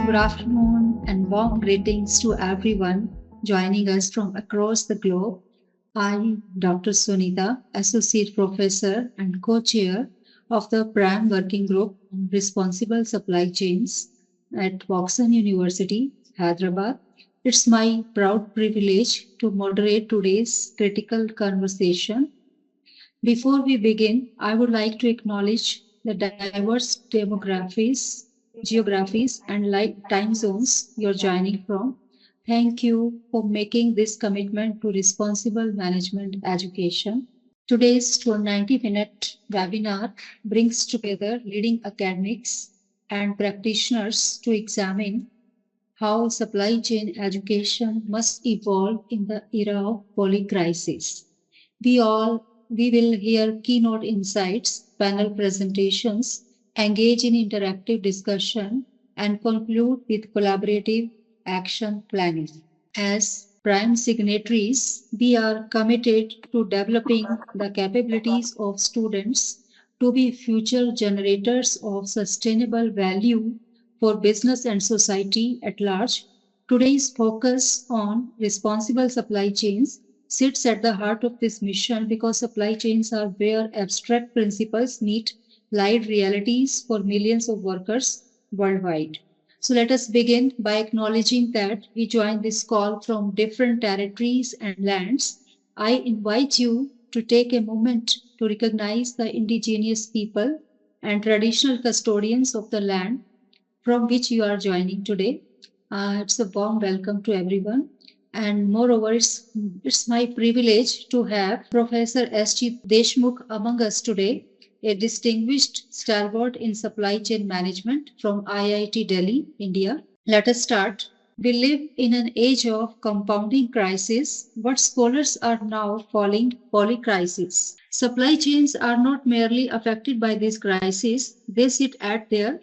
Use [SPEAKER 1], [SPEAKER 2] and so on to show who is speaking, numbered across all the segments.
[SPEAKER 1] Good afternoon and warm greetings to everyone joining us from across the globe. I, Dr. Sunita, Associate Professor and Co-Chair of the PRAM Working Group on Responsible Supply Chains at Woxsen University, Hyderabad. It's my proud privilege to moderate today's critical conversation. Before we begin, I would like to acknowledge the diverse demographies, geographies, and time zones you're joining from. Thank you for making this commitment to responsible management education. Today's 90-minute webinar brings together leading academics and practitioners to examine how supply chain education must evolve in the era of polycrisis. We all we will hear keynote insights, panel presentations, engage in interactive discussion, and conclude with collaborative action planning. As prime signatories, we are committed to developing the capabilities of students to be future generators of sustainable value for business and society at large. Today's focus on responsible supply chains sits at the heart of this mission because supply chains are where abstract principles meet live realities for millions of workers worldwide. So let us begin by acknowledging that we join this call from different territories and lands. I invite you to take a moment to recognize the indigenous people and traditional custodians of the land from which you are joining today. It's a warm welcome to everyone. And moreover, it's my privilege to have Professor S.G. Deshmukh among us today, a distinguished stalwart in supply chain management from IIT Delhi, India. Let us start. We live in an age of compounding crises, what scholars are now calling polycrisis. Supply chains are not merely affected by this crisis, they sit at their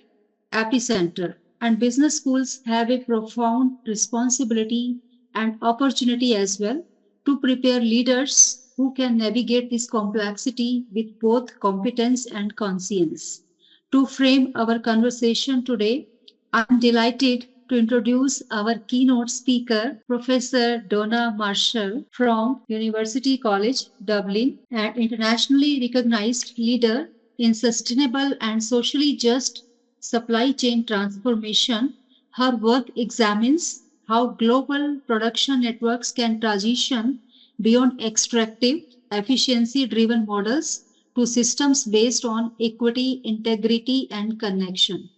[SPEAKER 1] epicenter. And business schools have a profound responsibility and opportunity as well to prepare leaders who can navigate this complexity with both competence and conscience. To frame our conversation today, I'm delighted to introduce our keynote speaker, Professor Donna Marshall from University College, Dublin, an internationally recognized leader in sustainable and socially just supply chain transformation. Her work examines how global production networks can transition beyond extractive, efficiency driven models to systems based on equity, integrity, and connection.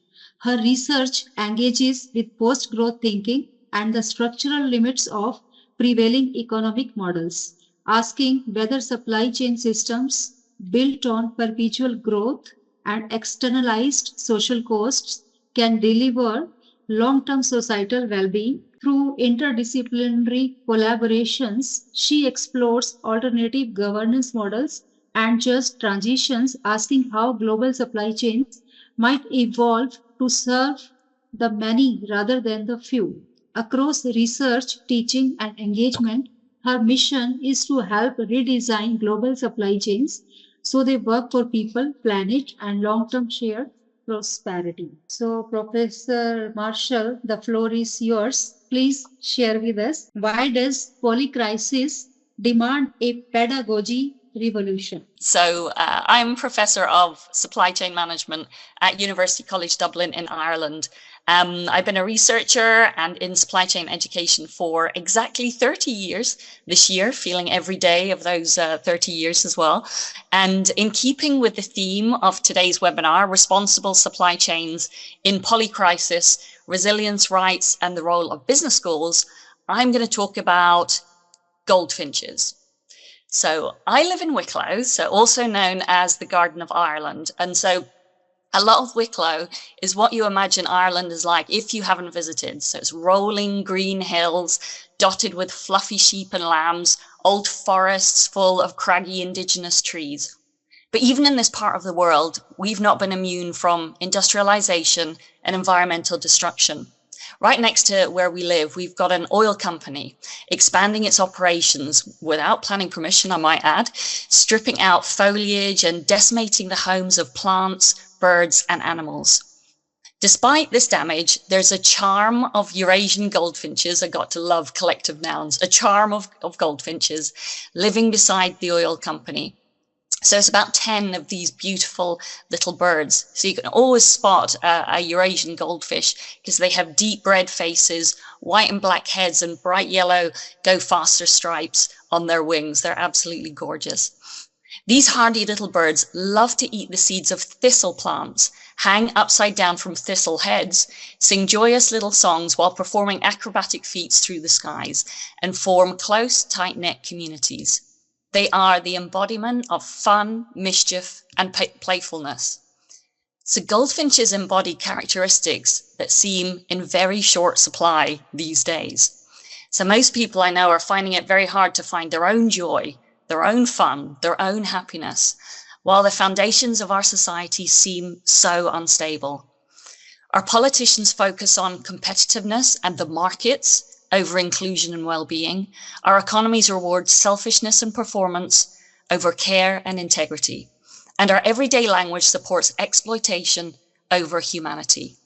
[SPEAKER 1] Her research engages with post growth thinking and the structural limits of prevailing economic models, asking whether supply chain systems built on perpetual growth and externalized social costs can deliver long term societal well being. Through interdisciplinary collaborations, she explores alternative governance models and just transitions, asking how global supply chains might evolve to serve the many rather than the few. Across research, teaching, and engagement, her mission is to help redesign global supply chains so they work for people, planet, and long term shared prosperity. So, Professor Marshall, the floor is yours. Please share with us why does polycrisis demand a pedagogy revolution?
[SPEAKER 2] So I'm Professor of Supply Chain Management at University College Dublin in Ireland. I've been a researcher and in supply chain education for exactly 30 years this year, feeling every day of those 30 years as well. And in keeping with the theme of today's webinar, Responsible Supply Chains in Polycrisis, Resilience, Rights, and the Role of Business Schools, I'm going to talk about goldfinches. So I live in Wicklow, so also known as the Garden of Ireland. And so a lot of Wicklow is what you imagine Ireland is like if you haven't visited. So it's rolling green hills dotted with fluffy sheep and lambs, old forests full of craggy indigenous trees. But even in this part of the world, we've not been immune from industrialization and environmental destruction. Right next to where we live, we've got an oil company expanding its operations without planning permission, I might add, stripping out foliage and decimating the homes of plants, birds, and animals. Despite this damage, there's a charm of Eurasian goldfinches. I got to love collective nouns, a charm of goldfinches living beside the oil company. So it's about 10 of these beautiful little birds. So you can always spot a Eurasian goldfish because they have deep red faces, white and black heads, and bright yellow go faster stripes on their wings. They're absolutely gorgeous. These hardy little birds love to eat the seeds of thistle plants, hang upside down from thistle heads, sing joyous little songs while performing acrobatic feats through the skies, and form close, tight-knit communities. They are the embodiment of fun, mischief, and playfulness. So goldfinches embody characteristics that seem in very short supply these days. So most people I know are finding it very hard to find their own joy, their own fun, their own happiness, while the foundations of our society seem so unstable. Our politicians focus on competitiveness and the markets over inclusion and well-being. Our economies reward selfishness and performance over care and integrity. And our everyday language supports exploitation over humanity.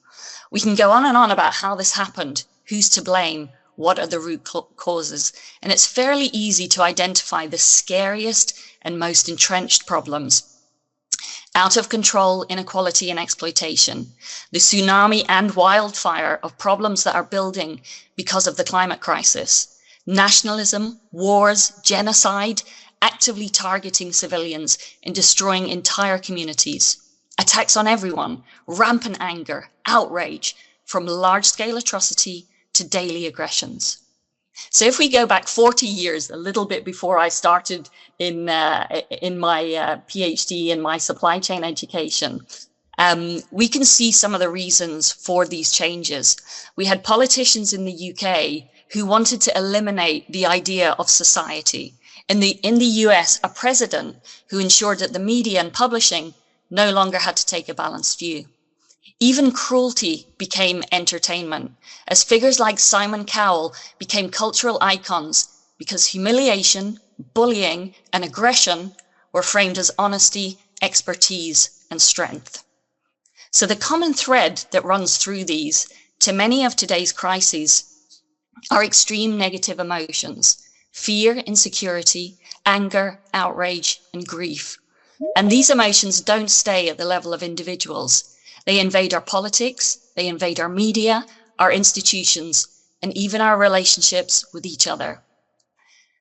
[SPEAKER 2] We can go on and on about how this happened, who's to blame, what are the root causes, and it's fairly easy to identify the scariest and most entrenched problems. Out of control inequality and exploitation, the tsunami and wildfire of problems that are building because of the climate crisis, nationalism, wars, genocide, actively targeting civilians and destroying entire communities, attacks on everyone, rampant anger, outrage, from large-scale atrocity to daily aggressions. So if we go back 40 years, a little bit before I started in my PhD in my supply chain education, we can see some of the reasons for these changes. We had politicians in the UK who wanted to eliminate the idea of society. In the US, a president who ensured that the media and publishing no longer had to take a balanced view. Even cruelty became entertainment, as figures like Simon Cowell became cultural icons because humiliation, bullying, and aggression were framed as honesty, expertise, and strength. So the common thread that runs through these, to many of today's crises, are extreme negative emotions: fear, insecurity, anger, outrage, and grief. And these emotions don't stay at the level of individuals. They invade our politics, they invade our media, our institutions, and even our relationships with each other.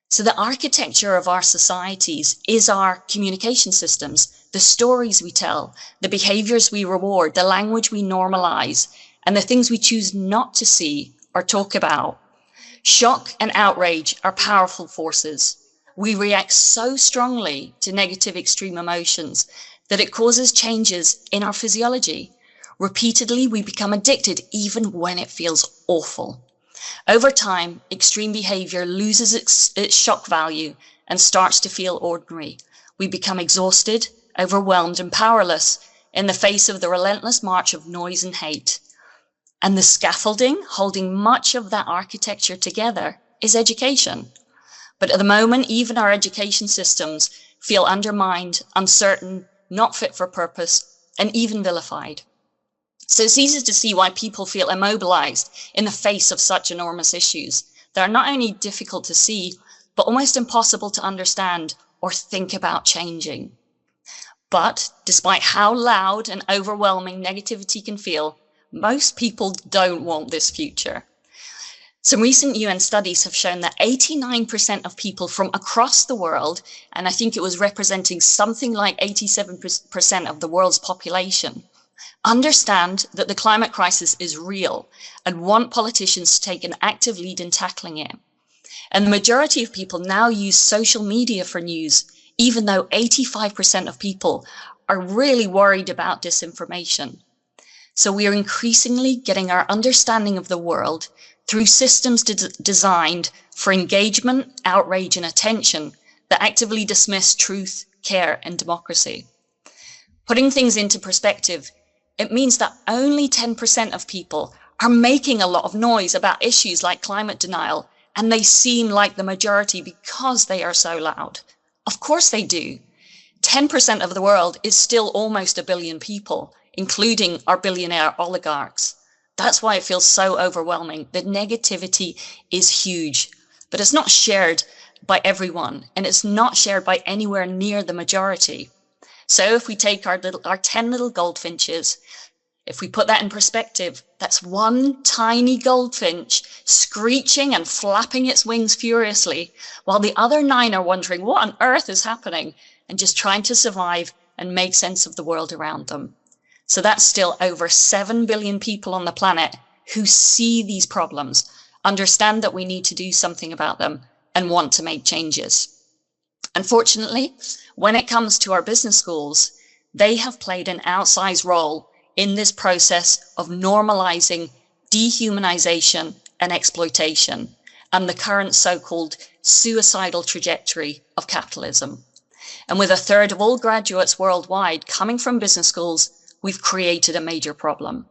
[SPEAKER 2] So the architecture of our societies is our communication systems, the stories we tell, the behaviors we reward, the language we normalize, and the things we choose not to see or talk about. Shock and outrage are powerful forces. We react so strongly to negative extreme emotions that it causes changes in our physiology. Repeatedly, we become addicted even when it feels awful. Over time, extreme behavior loses its shock value and starts to feel ordinary. We become exhausted, overwhelmed, and powerless in the face of the relentless march of noise and hate. And the scaffolding holding much of that architecture together is education. But at the moment, even our education systems feel undermined, uncertain, not fit for purpose, and even vilified. So it's easy to see why people feel immobilized in the face of such enormous issues that are not only difficult to see, but almost impossible to understand or think about changing. But despite how loud and overwhelming negativity can feel, most people don't want this future. Some recent UN studies have shown that 89% of people from across the world, and I think it was representing something like 87% of the world's population, understand that the climate crisis is real and want politicians to take an active lead in tackling it. And the majority of people now use social media for news, even though 85% of people are really worried about disinformation. So we are increasingly getting our understanding of the world through systems designed for engagement, outrage, and attention that actively dismiss truth, care, and democracy. Putting things into perspective, it means that only 10% of people are making a lot of noise about issues like climate denial, and they seem like the majority because they are so loud. Of course they do. 10% of the world is still almost 1 billion people. including our billionaire oligarchs. That's why it feels so overwhelming. The negativity is huge, but it's not shared by everyone, and it's not shared by anywhere near the majority. So if we take our 10 little goldfinches, if we put that in perspective, that's one tiny goldfinch screeching and flapping its wings furiously, while the other 9 are wondering what on earth is happening and just trying to survive and make sense of the world around them. So that's still over 7 billion people on the planet who see these problems, understand that we need to do something about them, and want to make changes. Unfortunately, when it comes to our business schools, they have played an outsized role in this process of normalizing dehumanization and exploitation and the current so-called suicidal trajectory of capitalism. And with 1/3 of all graduates worldwide coming from business schools, we've created a major problem.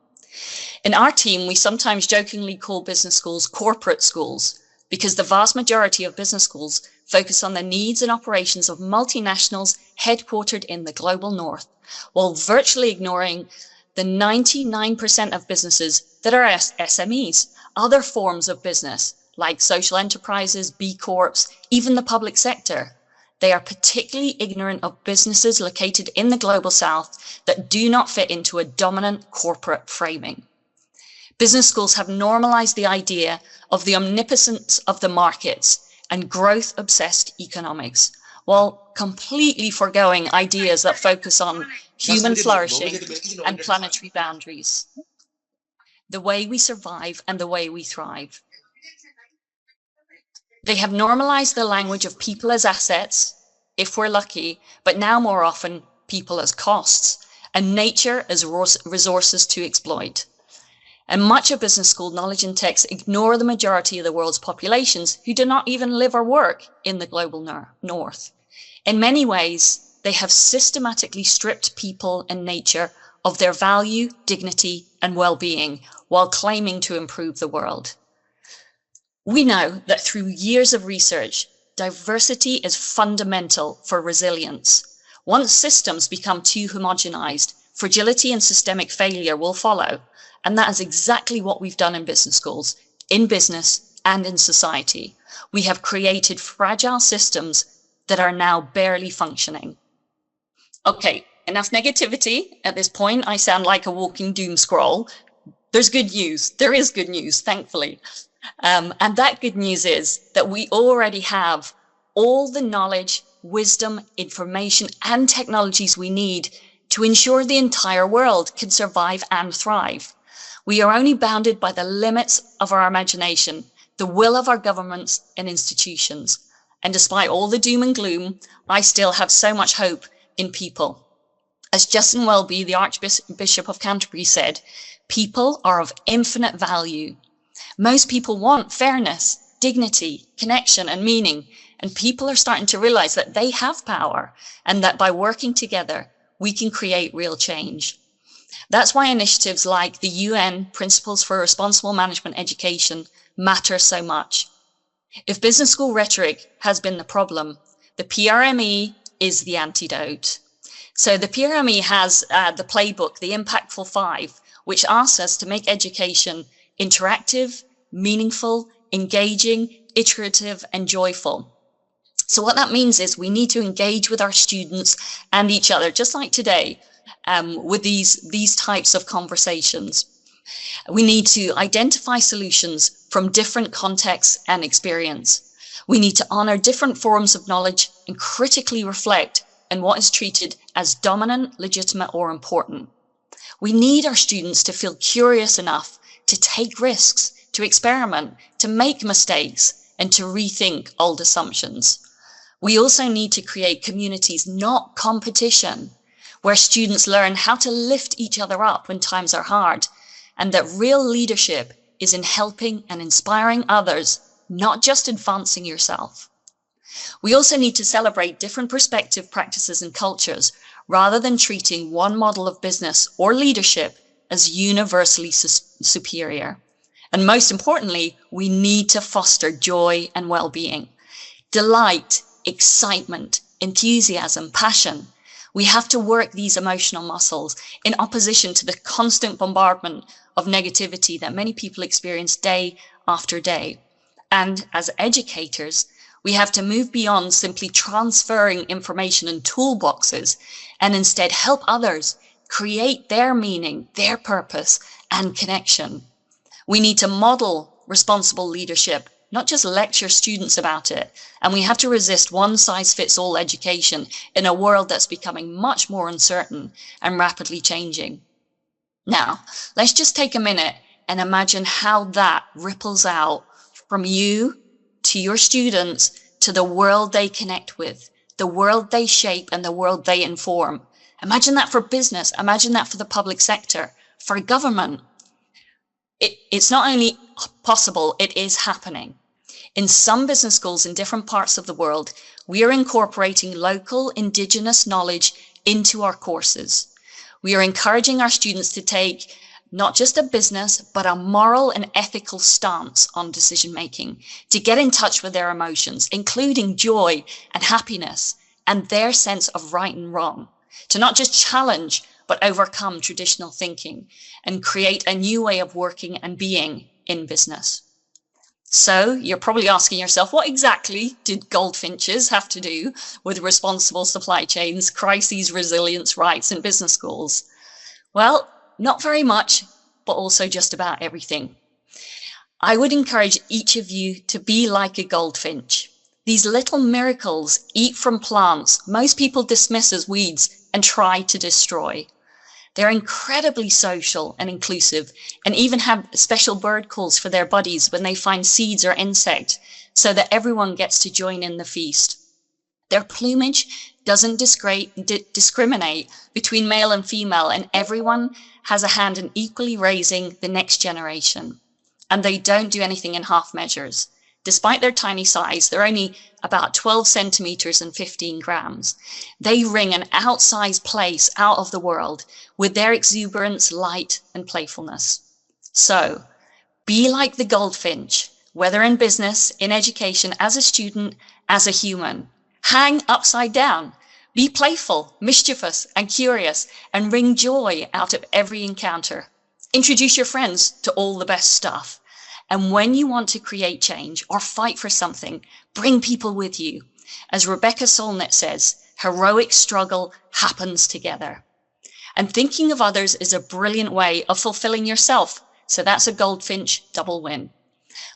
[SPEAKER 2] In our team, we sometimes jokingly call business schools corporate schools because the vast majority of business schools focus on the needs and operations of multinationals headquartered in the global north, while virtually ignoring the 99% of businesses that are SMEs, other forms of business like social enterprises, B Corps, even the public sector. They are particularly ignorant of businesses located in the global south that do not fit into a dominant corporate framing. Business schools have normalized the idea of the omnipotence of the markets and growth-obsessed economics, while completely foregoing ideas that focus on human flourishing and planetary boundaries, the way we survive and the way we thrive. They have normalized the language of people as assets, if we're lucky, but now more often people as costs, and nature as resources to exploit. And much of business school knowledge and texts ignore the majority of the world's populations who do not even live or work in the global north. In many ways, they have systematically stripped people and nature of their value, dignity, and well-being while claiming to improve the world. We know that through years of research, diversity is fundamental for resilience. Once systems become too homogenized, fragility and systemic failure will follow. And that is exactly what we've done in business schools, in business and in society. We have created fragile systems that are now barely functioning. Okay, enough negativity. At this point, I sound like a walking doom scroll. There's good news. There is good news, thankfully. And that good news is that we already have all the knowledge, wisdom, information, and technologies we need to ensure the entire world can survive and thrive. We are only bounded by the limits of our imagination, the will of our governments and institutions. And despite all the doom and gloom, I still have so much hope in people. As Justin Welby, the Archbishop of Canterbury, said, people are of infinite value. Most people want fairness, dignity, connection, and meaning. And people are starting to realize that they have power and that by working together, we can create real change. That's why initiatives like the UN Principles for Responsible Management Education matter so much. If business school rhetoric has been the problem, the PRME is the antidote. So the PRME has the playbook, the Impactful 5, which asks us to make education interactive, meaningful, engaging, iterative, and joyful. So what that means is we need to engage with our students and each other, just like today, with these types of conversations. We need to identify solutions from different contexts and experience. We need to honor different forms of knowledge and critically reflect on what is treated as dominant, legitimate, or important. We need our students to feel curious enough to take risks, to experiment, to make mistakes, and to rethink old assumptions. We also need to create communities, not competition, where students learn how to lift each other up when times are hard, and that real leadership is in helping and inspiring others, not just advancing yourself. We also need to celebrate different perspective, practices, and cultures, rather than treating one model of business or leadership as universally superior. And most importantly, we need to foster joy and well-being, delight, excitement, enthusiasm, passion. We have to work these emotional muscles in opposition to the constant bombardment of negativity that many people experience day after day. And as educators, we have to move beyond simply transferring information and toolboxes and instead help others create their meaning, their purpose, and connection. We need to model responsible leadership, not just lecture students about it. And we have to resist one-size-fits-all education in a world that's becoming much more uncertain and rapidly changing. Now, let's just take a minute and imagine how that ripples out from you to your students to the world they connect with, the world they shape, and the world they inform. Imagine that for business. Imagine that for the public sector, for government. It's not only possible, it is happening. In some business schools in different parts of the world, we are incorporating local indigenous knowledge into our courses. We are encouraging our students to take not just a business, but a moral and ethical stance on decision making, to get in touch with their emotions, including joy and happiness and their sense of right and wrong, to not just challenge, but overcome traditional thinking and create a new way of working and being in business. So you're probably asking yourself, what exactly did goldfinches have to do with responsible supply chains, crises, resilience, rights, and business schools? Well, not very much, but also just about everything. I would encourage each of you to be like a goldfinch. These little miracles eat from plants most people dismiss as weeds and try to destroy. They're incredibly social and inclusive and even have special bird calls for their buddies when they find seeds or insects so that everyone gets to join in the feast. Their plumage doesn't discriminate between male and female, and everyone has a hand in equally raising the next generation. And they don't do anything in half measures. Despite their tiny size, they're only about 12 centimeters and 15 grams. They wring an outsized place out of the world with their exuberance, light, and playfulness. So, be like the goldfinch, whether in business, in education, as a student, as a human. Hang upside down. Be playful, mischievous, and curious, and wring joy out of every encounter. Introduce your friends to all the best stuff. And when you want to create change or fight for something, bring people with you. As Rebecca Solnit says, heroic struggle happens together. And thinking of others is a brilliant way of fulfilling yourself. So that's a goldfinch double win.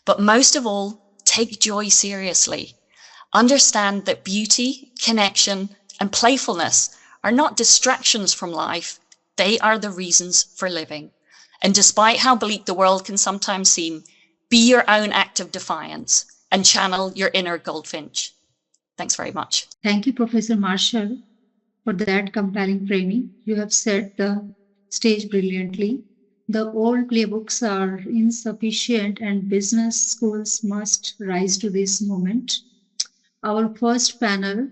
[SPEAKER 2] But most of all, take joy seriously. Understand that beauty, connection, and playfulness are not distractions from life. They are the reasons for living. And despite how bleak the world can sometimes seem, be your own act of defiance and channel your inner goldfinch. Thanks very much.
[SPEAKER 1] Thank you, Professor Marshall, for that compelling framing. You have set the stage brilliantly. The old playbooks are insufficient, and business schools must rise to this moment. Our first panel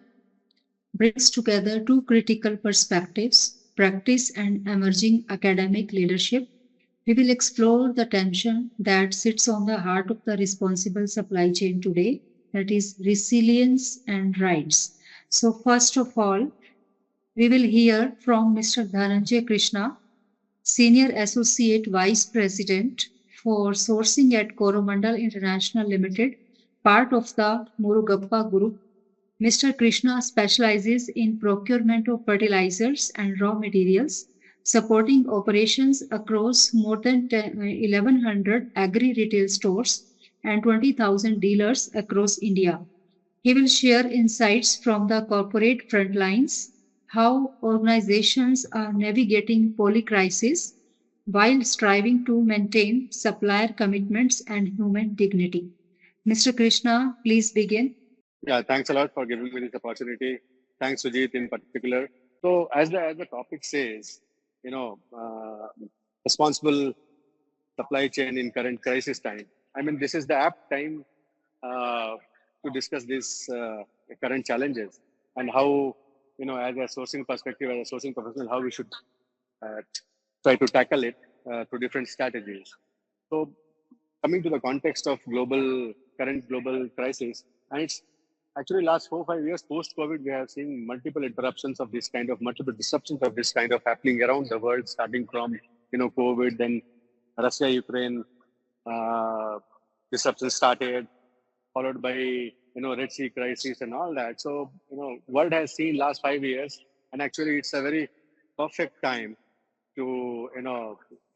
[SPEAKER 1] brings together two critical perspectives: practice and emerging academic leadership. We will explore the tension that sits on the heart of the responsible supply chain today, that is, resilience and rights. So, first of all, we will hear from Mr. Dhananjay Krishna, Senior Associate Vice President for Sourcing at Coromandel International Limited, part of the Murugappa Group. Mr. Krishna specializes in procurement of fertilizers and raw materials, supporting operations across more than 1,100 agri-retail stores and 20,000 dealers across India. He will share insights from the corporate front lines, how organizations are navigating polycrisis while striving to maintain supplier commitments and human dignity. Mr. Krishna, please begin.
[SPEAKER 3] Yeah, thanks a lot for giving me this opportunity. Thanks, Sujit, in particular. So, as the topic says, responsible supply chain in current crisis time. I mean, this is the apt time uh, to discuss these current challenges and how, as a sourcing perspective, as a sourcing professional, how we should uh, try to tackle it through different strategies. So, coming to the context of current global crisis, and it's actually last 4 or 5 years post-COVID, we have seen multiple disruptions of this kind of happening around the world, starting from, COVID, then Russia, Ukraine, uh, disruption started, followed by, Red Sea crisis and all that. So, world has seen last 5 years, and actually it's a very perfect time to,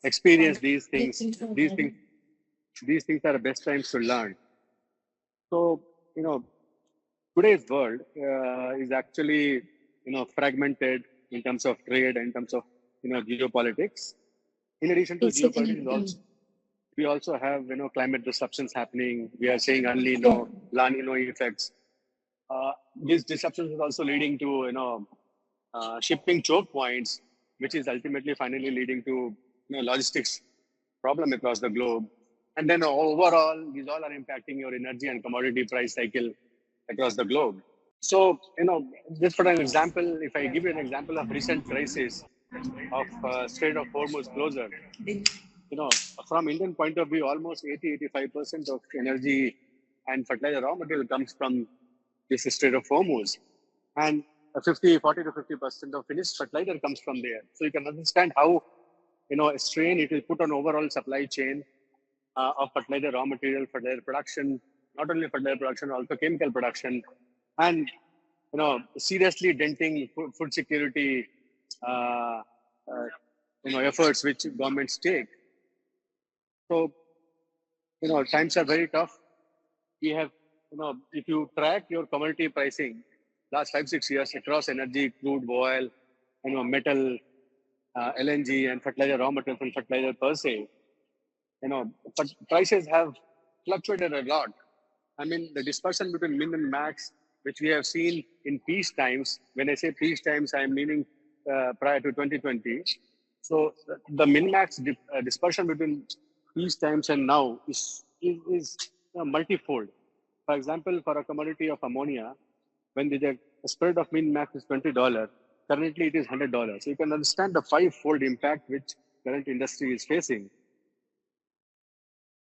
[SPEAKER 3] experience these things. These things are the best times to learn. So, today's world is actually, fragmented in terms of trade, in terms of, geopolitics. In addition to geopolitics, we also have, climate disruptions happening. We are seeing only, La Nino effects. These disruptions is also leading to, shipping choke points, which is ultimately finally leading to, logistics problem across the globe. And then overall, these all are impacting your energy and commodity price cycle across the globe. So, just for an example, if I give you an example of recent crisis of Strait of Hormuz closure, from Indian point of view, almost 80-85% of energy and fertilizer raw material comes from this Strait of Hormuz. And 40 to 50% of finished fertilizer comes from there. So you can understand how, a strain it will put on overall supply chain of fertilizer raw material, fertilizer production, not only fertilizer production, also chemical production, and seriously denting food security efforts which governments take. So times are very tough. We have, if you track your commodity pricing last 5-6 years across energy, crude oil, metal, LNG, and fertilizer raw materials and fertilizer per se, but prices have fluctuated a lot. I mean, the dispersion between min and max, which we have seen in peace times. When I say peace times, I'm meaning prior to 2020. So the min-max dispersion between peace times and now is multifold. For example, for a commodity of ammonia, when the spread of min-max is $20, currently it is $100. So you can understand the five-fold impact which current industry is facing.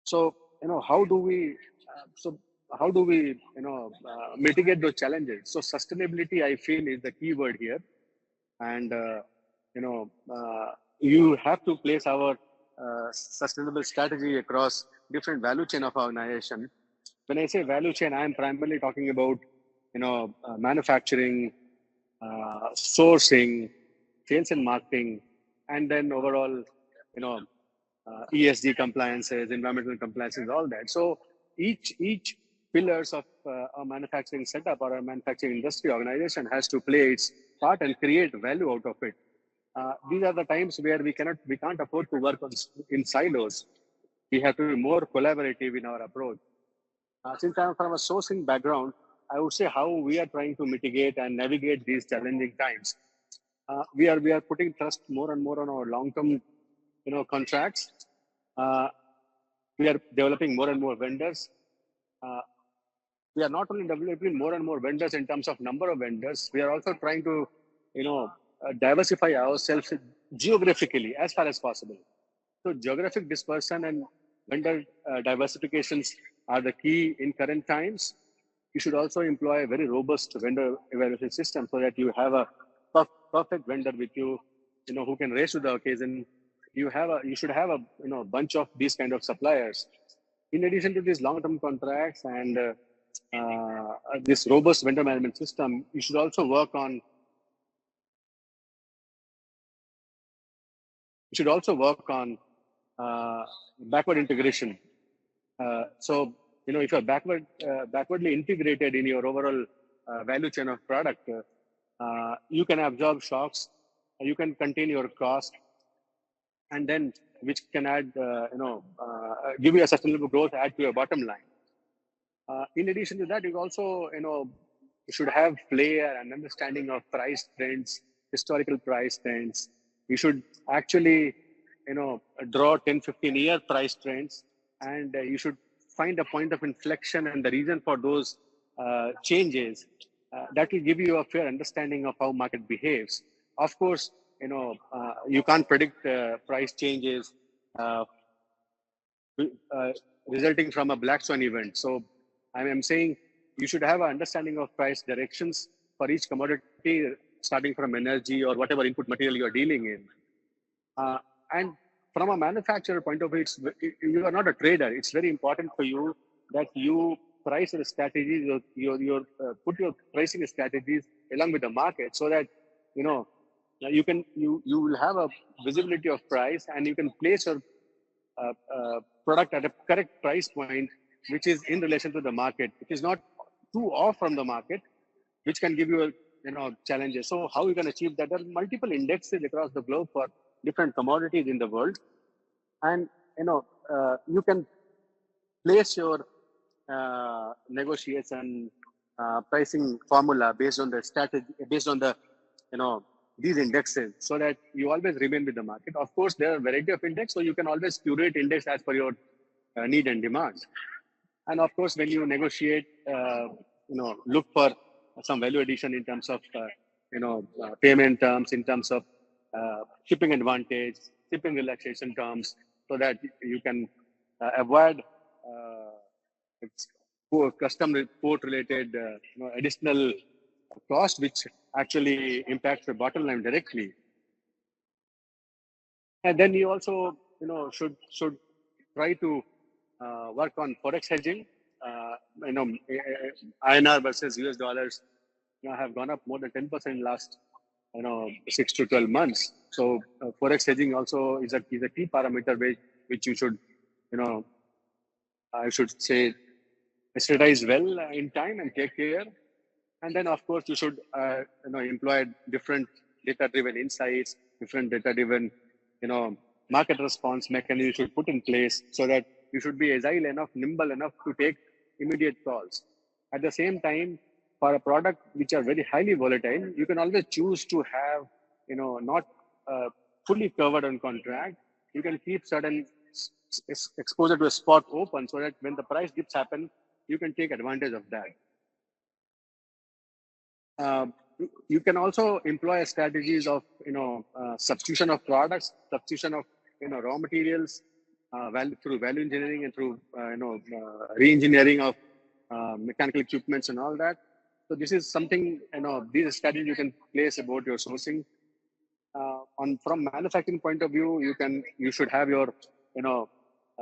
[SPEAKER 3] So how do we mitigate those challenges? So sustainability, I feel, is the key word here, and you have to place our sustainable strategy across different value chain of our organization. When I say value chain, I am primarily talking about manufacturing, sourcing, sales and marketing, and then overall ESG compliances, environmental compliances, all that. So each pillars of a manufacturing setup or a manufacturing industry organization has to play its part and create value out of it. These are the times where we can't afford to work in silos. We have to be more collaborative in our approach. Since I'm from a sourcing background, I would say how we are trying to mitigate and navigate these challenging times. We are putting trust more and more on our long-term, contracts. We are developing more and more vendors. We are not only developing more and more vendors in terms of number of vendors, we are also trying to, diversify ourselves geographically as far as possible. So geographic dispersion and vendor diversifications are the key in current times. You should also employ a very robust vendor evaluation system so that you have a perfect vendor with you, who can raise to the occasion. You should have a bunch of these kind of suppliers. In addition to these long-term contracts and this robust vendor management system, you should also work on backward integration. So if you're backwardly integrated in your overall value chain of product, you can absorb shocks, you can contain your cost, and then which can add, give you a sustainable growth, add to your bottom line. In addition to that, you also, should have flair and understanding of price trends, historical price trends. You should actually, draw 10-15-year price trends, and you should find a point of inflection and the reason for those changes. That will give you a fair understanding of how market behaves. Of course, you can't predict price changes resulting from a black swan event. So I'm saying you should have an understanding of price directions for each commodity, starting from energy or whatever input material you are dealing in. And from a manufacturer point of view, you are not a trader. It's very important for you that you price your strategies, put your pricing strategies along with the market, so that you will have a visibility of price, and you can place your product at a correct price point, which is in relation to the market. It is not too off from the market, which can give you challenges. So how you can achieve that? There are multiple indexes across the globe for different commodities in the world, and you can place your negotiation pricing formula based on the strategy, based on the these indexes, so that you always remain with the market. Of course, there are a variety of index, so you can always curate index as per your need and demand. And of course, when you negotiate, look for some value addition in terms of payment terms, in terms of shipping advantage, shipping relaxation terms, so that you can avoid custom report related additional cost, which actually impacts the bottom line directly. And then you also should try to work on forex hedging. INR versus US dollars have gone up more than 10% in last 6 to 12 months. So forex hedging also is a key parameter which you should I should say strategize well in time and take care. And then of course you should employ different data-driven insights, different data-driven market response mechanism you should put in place, so that you should be agile enough, nimble enough to take immediate calls. At the same time, for a product which are very highly volatile, you can always choose to have not fully covered on contract. You can keep certain exposure to a spot open, so that when the price dips happen, you can take advantage of that. You can also employ strategies of substitution of products, substitution of raw materials, through value engineering and through re-engineering of mechanical equipments and all that. So this is something these strategies you can place about your sourcing. From manufacturing point of view, you should have your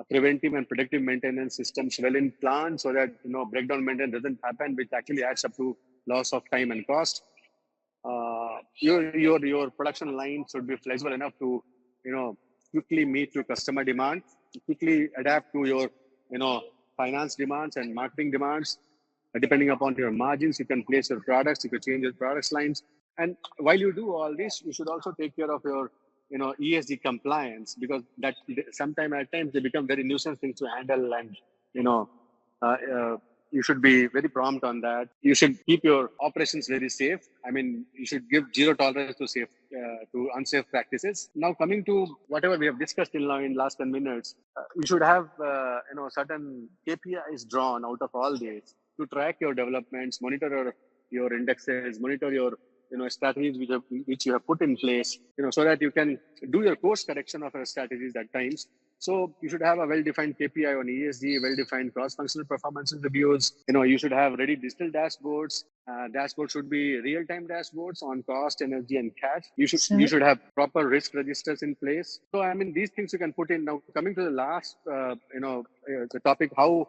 [SPEAKER 3] preventive and predictive maintenance systems well in plan, so that breakdown maintenance doesn't happen, which actually adds up to loss of time and cost. Your production line should be flexible enough to quickly meet your customer demand, quickly adapt to your finance demands and marketing demands. Depending upon your margins, you can place your products, you can change your products lines. And while you do all this, you should also take care of your ESG compliance, because that at times they become very nuisance things to handle, and you should be very prompt on that. You should keep your operations very safe. I mean, you should give zero tolerance to unsafe practices. Now, coming to whatever we have discussed till now in last 10 minutes, you should have certain KPIs drawn out of all this to track your developments, monitor your indexes, monitor your strategies which you have put in place, so that you can do your course correction of your strategies at times. So you should have a well-defined KPI on ESG, well-defined cross-functional performance reviews. You should have ready digital dashboards. Dashboards should be real-time dashboards on cost, energy, and cash. You should have proper risk registers in place. So I mean, these things you can put in. Now, coming to the last, the topic, how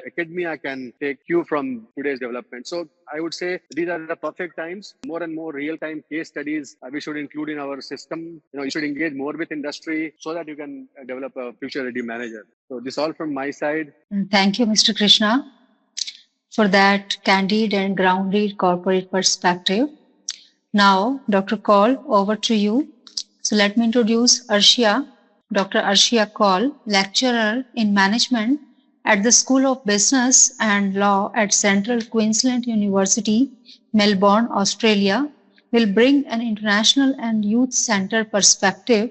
[SPEAKER 3] academia can take cue from today's development. So I would say these are the perfect times. More and more real-time case studies we should include in our system. You should engage more with industry, so that you can develop a future-ready manager. So this all from my side.
[SPEAKER 1] Thank you, Mr. Krishna, for that candid and grounded corporate perspective. Now, Dr. Kaul, over to you. So let me introduce Arshia, Dr. Arshia Kaul, lecturer in management at the School of Business and Law at Central Queensland University, Melbourne, Australia, will bring an international and youth-centered perspective.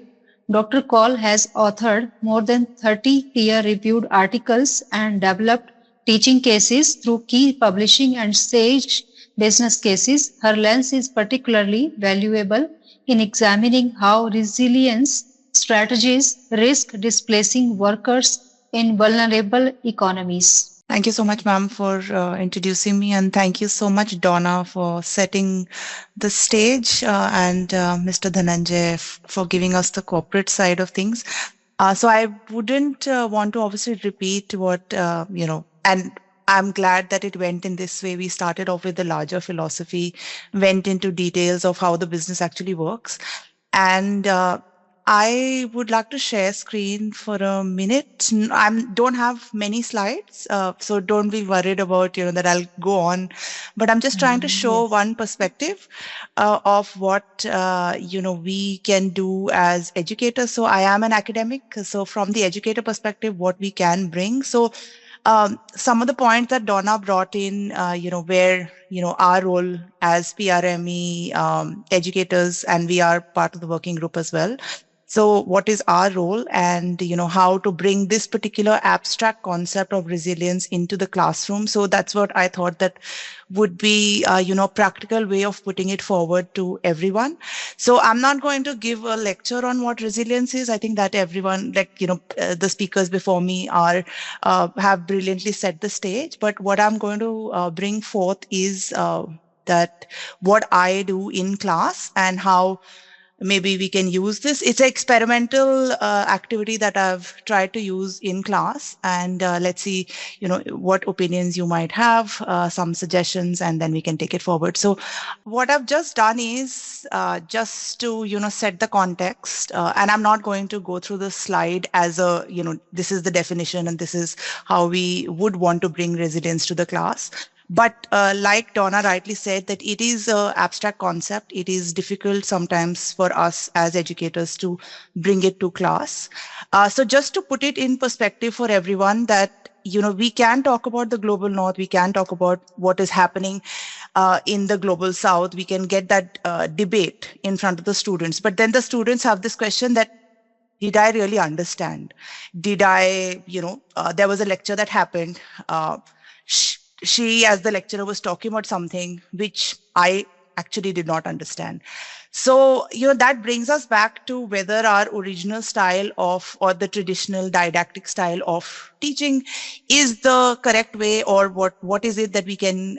[SPEAKER 1] Dr. Kaul has authored more than 30 peer-reviewed articles and developed teaching cases through key publishing and sage business cases. Her lens is particularly valuable in examining how resilience strategies risk displacing workers in vulnerable economies.
[SPEAKER 4] Thank you so much, ma'am, for introducing me. And thank you so much, Donna, for setting the stage, and Mr. Dhananjay for giving us the corporate side of things. So I wouldn't want to obviously repeat what, and I'm glad that it went in this way. We started off with the larger philosophy, went into details of how the business actually works. And I would like to share screen for a minute. I don't have many slides, so don't be worried about that I'll go on. But I'm just trying to show
[SPEAKER 1] Yes.
[SPEAKER 4] one perspective of what we can do as educators. So I am an academic, so from the educator perspective, what we can bring. So some of the points that Donna brought in, where, our role as PRME educators, and we are part of the working group as well. So what is our role, and, how to bring this particular abstract concept of resilience into the classroom. So that's what I thought that would be, practical way of putting it forward to everyone. So I'm not going to give a lecture on what resilience is. I think that everyone, like, the speakers before me have brilliantly set the stage. But what I'm going to bring forth is that what I do in class and how maybe we can use this. It's an experimental activity that I've tried to use in class, and let's see, what opinions you might have, some suggestions, and then we can take it forward. So what I've just done is just to, set the context, and I'm not going to go through the slide as a, this is the definition and this is how we would want to bring resilience to the class. But like Donna rightly said, that it is an abstract concept. It is difficult sometimes for us as educators to bring it to class. So just to put it in perspective for everyone, that we can talk about the global north, we can talk about what is happening in the global south, we can get that debate in front of the students. But then the students have this question that, did I really understand? Did I, there was a lecture that happened. She, as the lecturer, was talking about something which I actually did not understand. So, that brings us back to whether our original style of, or the traditional didactic style of teaching is the correct way, or what is it that we can,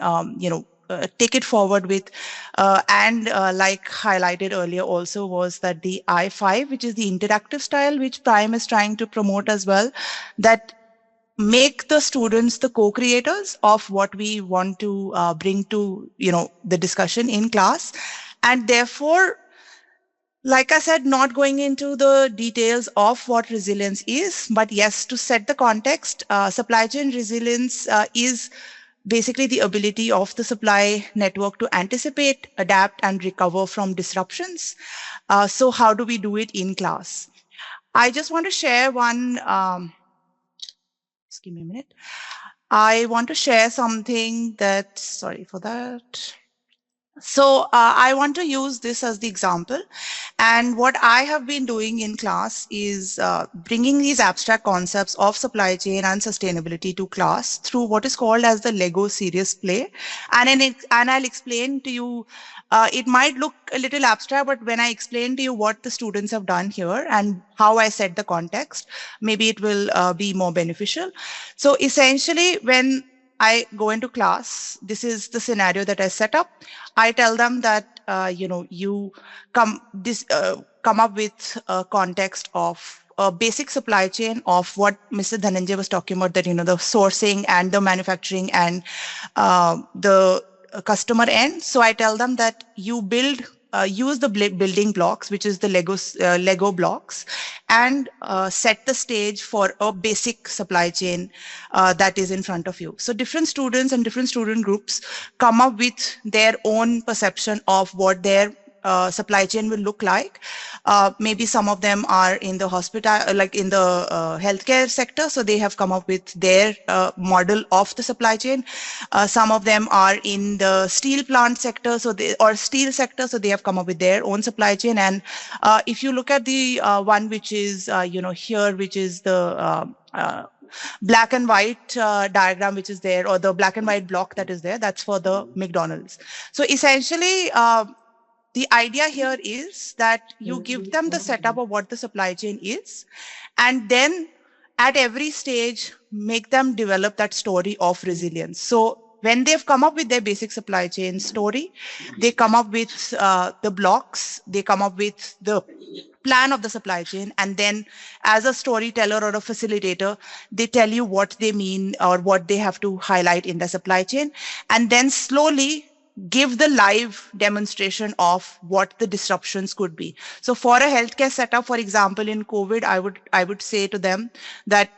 [SPEAKER 4] take it forward with. And like highlighted earlier also was that the I5, which is the interactive style, which Prime is trying to promote as well, that make the students the co-creators of what we want to bring to, the discussion in class. And therefore, like I said, not going into the details of what resilience is, but yes, to set the context, supply chain resilience is basically the ability of the supply network to anticipate, adapt, and recover from disruptions. So how do we do it in class? I just want to share one, just give me a minute. I want to share something that, sorry for that. So I want to use this as the example. And what I have been doing in class is bringing these abstract concepts of supply chain and sustainability to class through what is called as the Lego serious play. And I'll explain to you, it might look a little abstract, but when I explain to you what the students have done here and how I set the context, maybe it will be more beneficial. So essentially, when I go into class, this is the scenario that I set up. I tell them that, you come up with a context of a basic supply chain of what Mr. Dhananjay was talking about, that, the sourcing and the manufacturing and the customer end. So I tell them that you use the building blocks, which is the Lego blocks, and set the stage for a basic supply chain that is in front of you. So different students and different student groups come up with their own perception of what their supply chain will look like. Maybe some of them are in the hospital, like in the healthcare sector, so they have come up with their model of the supply chain. Some of them are in the steel plant sector, or steel sector, so they have come up with their own supply chain. And if you look at the one which is, here, which is the black and white diagram which is there, or the black and white block that is there, that's for the McDonald's. So essentially, the idea here is that you give them the setup of what the supply chain is, and then at every stage, make them develop that story of resilience. So when they've come up with their basic supply chain story, they come up with the blocks, they come up with the plan of the supply chain, and then as a storyteller or a facilitator, they tell you what they mean or what they have to highlight in the supply chain, and then slowly give the live demonstration of what the disruptions could be. So for a healthcare setup, for example, in COVID, I would say to them that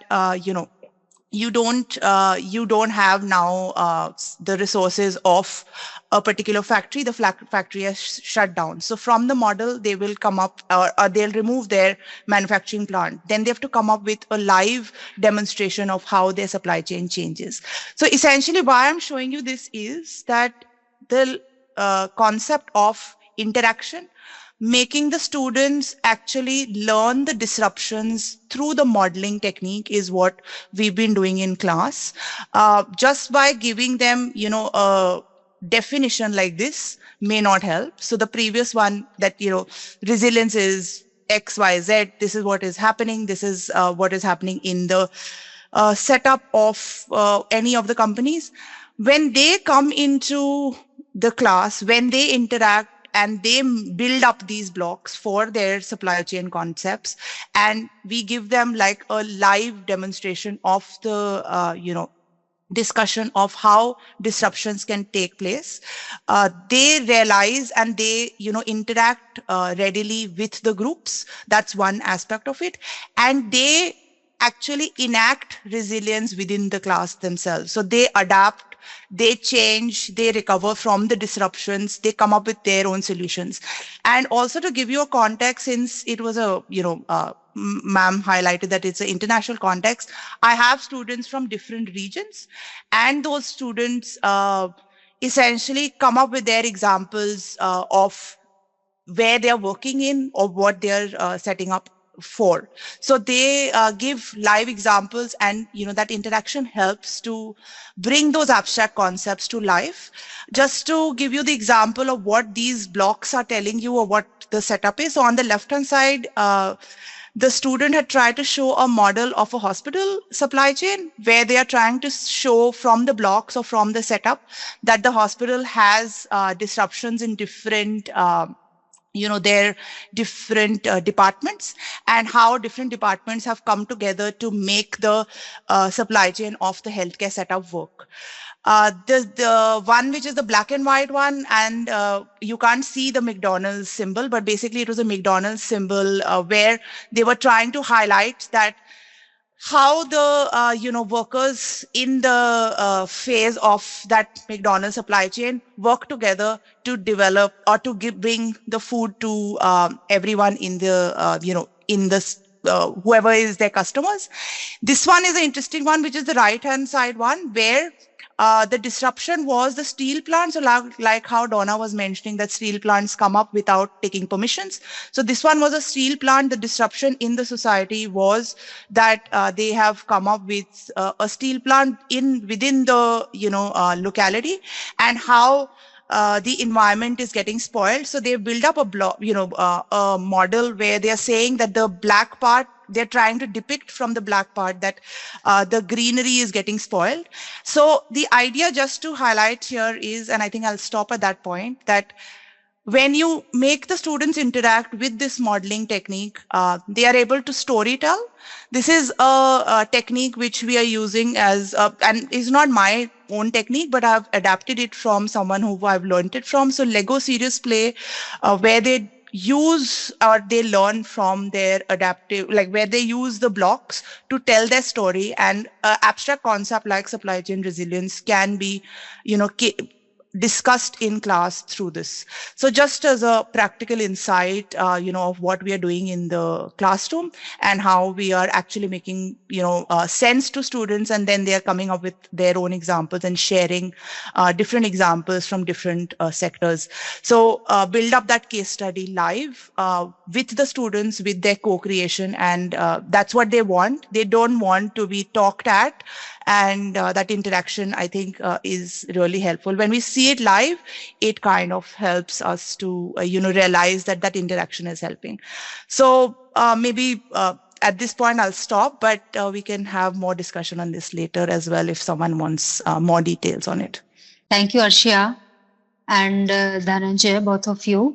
[SPEAKER 4] you don't have now the resources of a particular factory. The factory has shut down. So from the model, they will come up, or they'll remove their manufacturing plant. Then they have to come up with a live demonstration of how their supply chain changes. So essentially, why I'm showing you this is that the concept of interaction, making the students actually learn the disruptions through the modeling technique, is what we've been doing in class. Just by giving them, a definition like this may not help. So the previous one, that, resilience is X, Y, Z. This is what is happening. This is what is happening in the setup of any of the companies. When they come into the class, when they interact, and they build up these blocks for their supply chain concepts, and we give them like a live demonstration of the discussion of how disruptions can take place, they realize and they interact readily with the groups. That's one aspect of it. And they actually enact resilience within the class themselves. So they adapt, they change, they recover from the disruptions, they come up with their own solutions. And also, to give you a context, since it was ma'am highlighted that it's an international context, I have students from different regions, and those students essentially come up with their examples of where they're working in or what they're setting up for. So they give live examples, and that interaction helps to bring those abstract concepts to life. Just to give you the example of what these blocks are telling you or what the setup is. So on the left hand side, the student had tried to show a model of a hospital supply chain, where they are trying to show from the blocks or from the setup that the hospital has disruptions in different their different departments, and how different departments have come together to make the supply chain of the healthcare setup work. The one which is the black and white one, and you can't see the McDonald's symbol, but basically it was a McDonald's symbol where they were trying to highlight that how the workers in the phase of that McDonald's supply chain work together to develop or to bring the food to everyone in the in the whoever is their customers. This one is an interesting one, which is the right hand side one, where the disruption was the steel plants. So like how Donna was mentioning, that steel plants come up without taking permissions. So this one was a steel plant. The disruption in the society was that they have come up with a steel plant within the locality, and how the environment is getting spoiled. So they build up a model where they are saying that the black part, they're trying to depict from the black part that the greenery is getting spoiled. So the idea, just to highlight here, is, and I think I'll stop at that point, that when you make the students interact with this modeling technique, they are able to storytell. This is a technique which we are using and is not my own technique, but I've adapted it from someone who I've learned it from. So Lego serious play, where they use or they learn from their adaptive, like where they use the blocks to tell their story, and abstract concept like supply chain resilience can be, discussed in class through this. So just as a practical insight, of what we are doing in the classroom and how we are actually making, sense to students, and then they are coming up with their own examples and sharing different examples from different sectors. So build up that case study live with the students, with their co-creation, and that's what they want. They don't want to be talked at. And that interaction, I think, is really helpful. When we see it live, it kind of helps us to, realize that that interaction is helping. So maybe at this point, I'll stop, but we can have more discussion on this later as well if someone wants more details on it.
[SPEAKER 1] Thank you, Arshia and Dhananjay, both of you.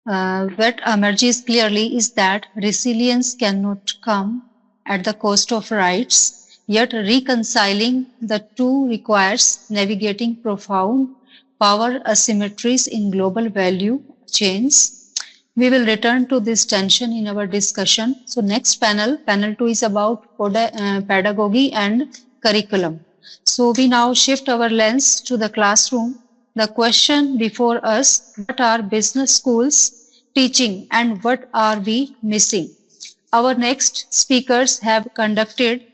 [SPEAKER 1] What emerges clearly is that resilience cannot come at the cost of rights, yet reconciling the two requires navigating profound power asymmetries in global value chains. We will return to this tension in our discussion. So next panel 2 is about pedagogy and curriculum. So we now shift our lens to the classroom. The question before us, what are business schools teaching and what are we missing? Our next speakers have conducted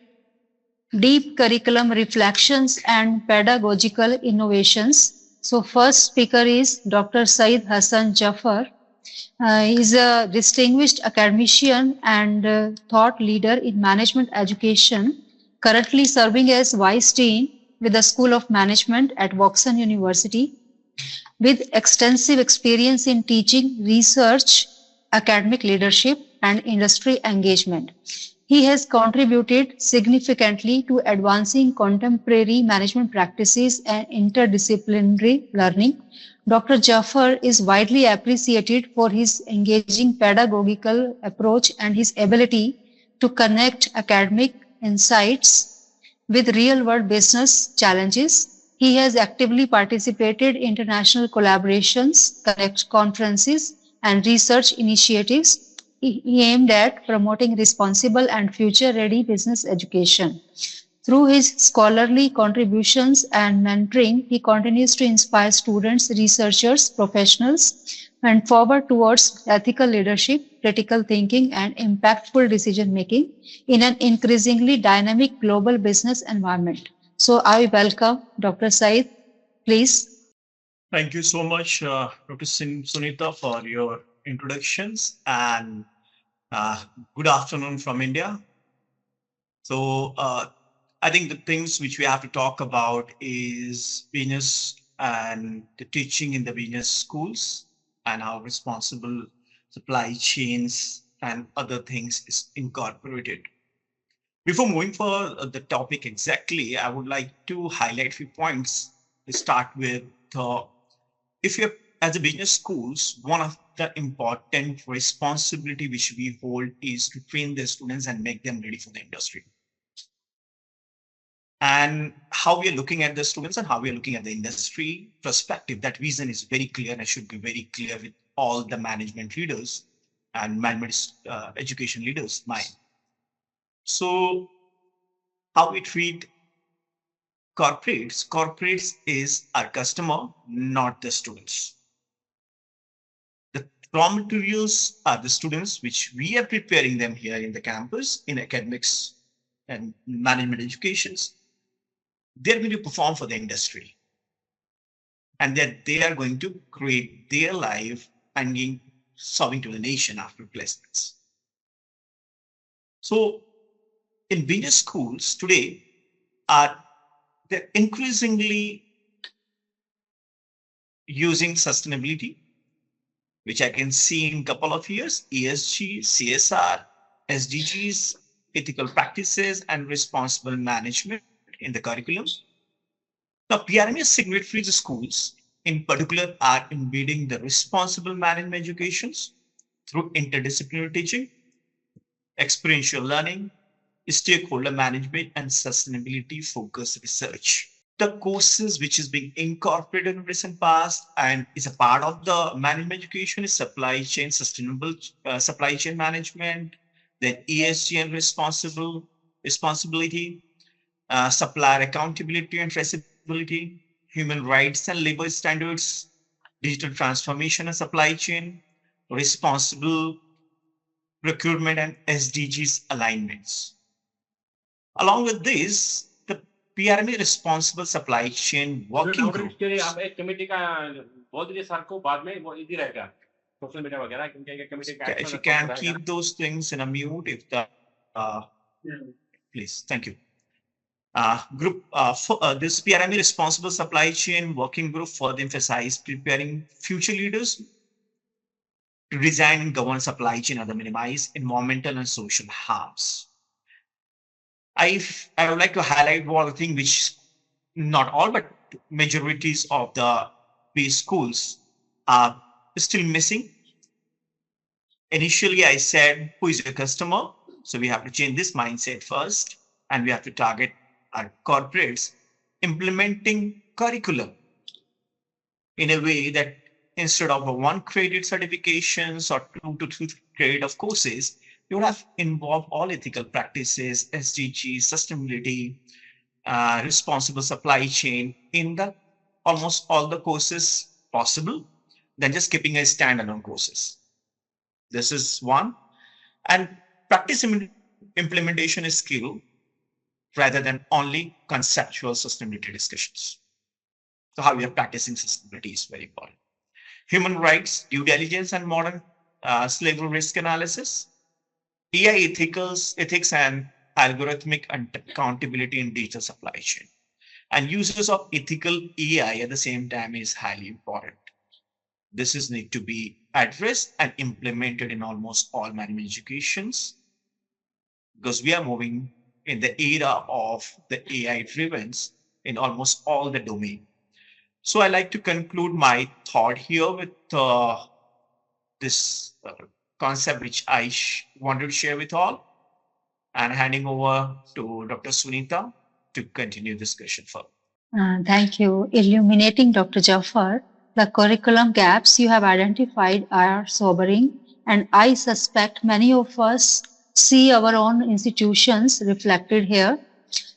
[SPEAKER 1] deep curriculum reflections and pedagogical innovations. So first speaker is Dr. Saeed Hassan Jafar. He is a distinguished academician and thought leader in management education, currently serving as Vice Dean with the School of Management at Woxsen University, with extensive experience in teaching, research, academic leadership, and industry engagement. He has contributed significantly to advancing contemporary management practices and interdisciplinary learning. Dr. Jafar is widely appreciated for his engaging pedagogical approach and his ability to connect academic insights with real-world business challenges. He has actively participated in international collaborations, connect conferences, and research initiatives aimed at promoting responsible and future-ready business education. Through his scholarly contributions and mentoring, he continues to inspire students, researchers, professionals, and forward towards ethical leadership, critical thinking, and impactful decision making in an increasingly dynamic global business environment. So I welcome Dr. Said. Please.
[SPEAKER 5] Thank you so much, Dr. Sunita, for your introductions, and good afternoon from India. So I think the things which we have to talk about is business and the teaching in the business schools and how responsible supply chains and other things is incorporated. Before moving for the topic exactly, I would like to highlight a few points. To start with, if you're as a business schools, one of the important responsibility which we hold is to train the students and make them ready for the industry. And how we are looking at the students and how we are looking at the industry perspective, that vision is very clear and should be very clear with all the management leaders and management education leaders' mind. So how we treat corporates is our customer, not the students. The raw materials are the students, which we are preparing them here in the campus in academics and management educations. They're going to perform for the industry, and that they are going to create their life and serving to the nation after placements. So in business schools today, they're increasingly using sustainability, which I can see in a couple of years, ESG, CSR, SDGs, ethical practices, and responsible management in the curriculum. Now, PRME signatory schools in particular are embedding the responsible management educations through interdisciplinary teaching, experiential learning, stakeholder management, and sustainability focused research. The courses which is being incorporated in recent past and is a part of the management education is supply chain, sustainable supply chain management, then ESG and responsibility, supplier accountability and traceability, human rights and labor standards, digital transformation and supply chain, responsible procurement, and SDGs alignments. Along with this, the PRME responsible supply chain working group. If you can keep those things in a mute, if the please, thank you. This PRME responsible supply chain working group further emphasize preparing future leaders to design and govern supply chain and minimize environmental and social harms. I would like to highlight one thing which not all, but majorities of the base schools are still missing. Initially, I said, who is your customer? So we have to change this mindset first, and we have to target our corporates implementing curriculum in a way that instead of a one credit certifications or 2 to 3 credit of courses, you would have involved all ethical practices, SDGs, sustainability, responsible supply chain in the almost all the courses possible than just keeping a standalone courses. This is one. And practice implementation is skill rather than only conceptual sustainability discussions. So how we are practicing sustainability is very important. Human rights, due diligence, and modern slavery risk analysis. AI ethics and algorithmic accountability in digital supply chain. And uses of ethical AI at the same time is highly important. This is need to be addressed and implemented in almost all management educations because we are moving in the era of the AI drivens in almost all the domain. So I like to conclude my thought here with this concept which I wanted to share with all, and handing over to Dr. Sunita to continue discussion further.
[SPEAKER 1] Thank you. Illuminating Dr. Jafar, the curriculum gaps you have identified are sobering, and I suspect many of us see our own institutions reflected here.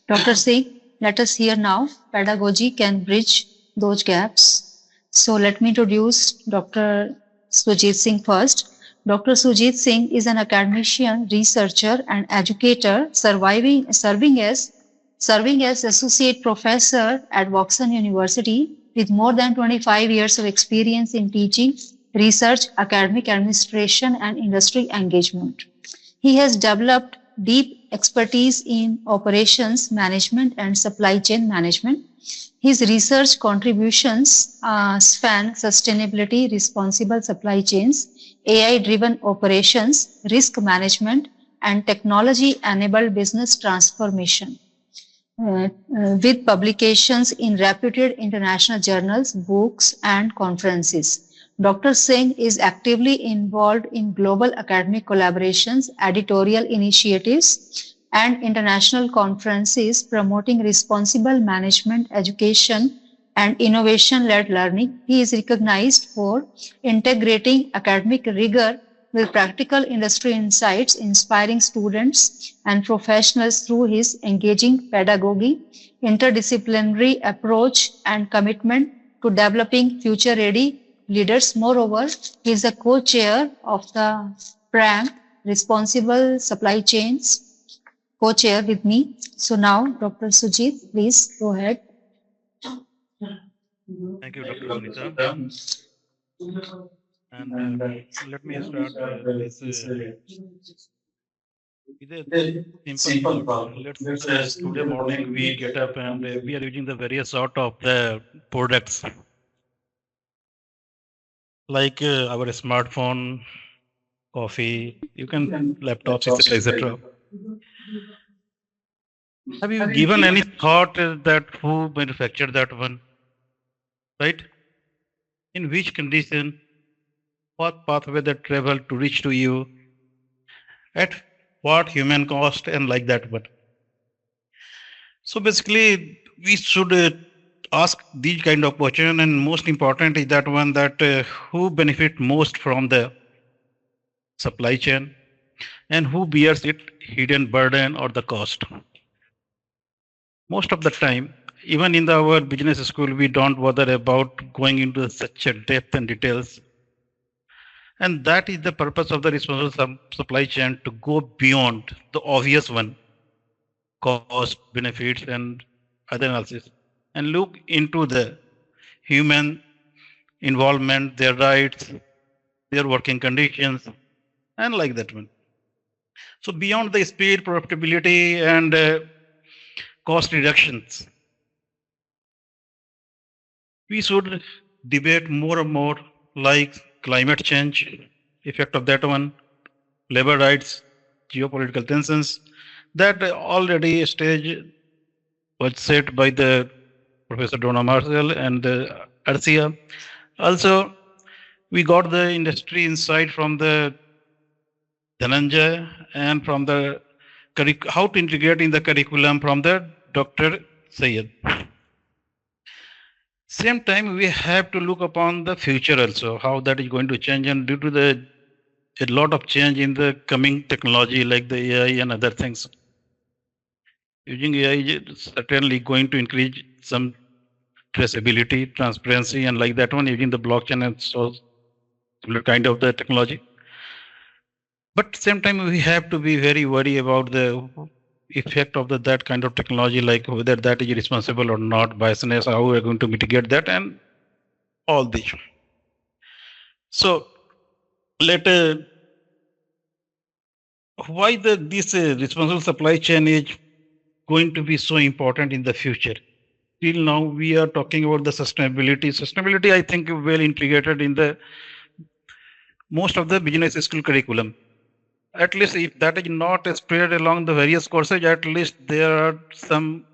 [SPEAKER 1] Dr. Singh, let us hear now. Pedagogy can bridge those gaps. So let me introduce Dr. Sujit Singh first. Dr. Sujit Singh is an academician, researcher, and educator serving as associate professor at Woxsen University with more than 25 years of experience in teaching, research, academic administration, and industry engagement. He has developed deep expertise in operations management and supply chain management. His research contributions span sustainability, responsible supply chains, AI-driven operations, risk management, and technology-enabled business transformation. With publications in reputed international journals, books, and conferences. Dr. Singh is actively involved in global academic collaborations, editorial initiatives, and international conferences promoting responsible management, education, and innovation-led learning. He is recognized for integrating academic rigor with practical industry insights, inspiring students and professionals through his engaging pedagogy, interdisciplinary approach, and commitment to developing future-ready leaders. Moreover, he is a co-chair of the PRME, Responsible Supply Chains, co-chair with me. So now, Dr. Sujit, please go ahead.
[SPEAKER 6] Thank you, Dr. Sunita. And let me start this with a simple thought. Let's suppose today morning we get up and we are using the various sort of the products like our smartphone, coffee, you can laptops, etc., etc. Have you given any thought that who manufactured that one, right? In which condition, what pathway that travel to reach to you, at what human cost, and like that one. So basically, we should ask these kind of question, and most important is that one that who benefit most from the supply chain, and who bears it hidden burden or the cost. Most of the time, even in our business school, we don't bother about going into such a depth and details. And that is the purpose of the responsible supply chain, to go beyond the obvious one, cost, benefits, and other analysis, and look into the human involvement, their rights, their working conditions, and like that one. So beyond the speed, profitability, and cost reductions, we should debate more and more like climate change, effect of that one, labor rights, geopolitical tensions, that already stage was set by the Professor Donna Marshall and Arcia. Also, we got the industry insight from the Dhananjay and from the how to integrate in the curriculum from the Dr. Sayed. Same time, we have to look upon the future also, how that is going to change, and due to a lot of change in the coming technology like the AI and other things. Using AI is certainly going to increase some traceability, transparency, and like that one using the blockchain and so kind of the technology. But same time, we have to be very worried about the effect of that kind of technology, like whether that is responsible or not, biasness, how we are going to mitigate that, and all this. So, let why this responsible supply chain is going to be so important in the future? Till now, we are talking about the sustainability. Sustainability, I think, well integrated in the most of the business school curriculum. At least if that is not spread along the various courses, at least there are some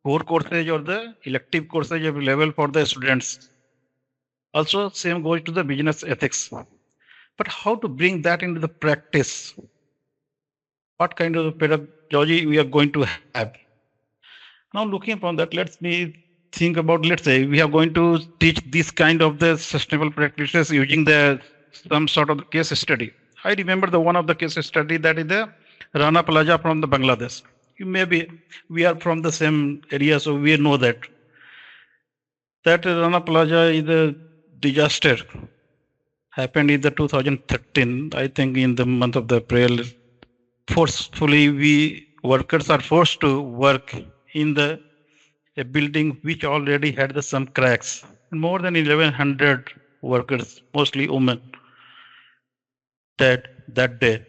[SPEAKER 6] core courses or the elective courses available for the students. Also, same goes to the business ethics. But how to bring that into the practice? What kind of pedagogy we are going to have? Now, looking upon that, let's think about, let's say, we are going to teach this kind of the sustainable practices using some sort of case study. I remember one of the case study that is the Rana Plaza from the Bangladesh. Maybe we are from the same area, so we know that. That Rana Plaza is a disaster. Happened in the 2013, I think in the month of the April. Forcefully, we workers are forced to work in a building which already had some cracks. More than 1,100 workers, mostly women, dead that day.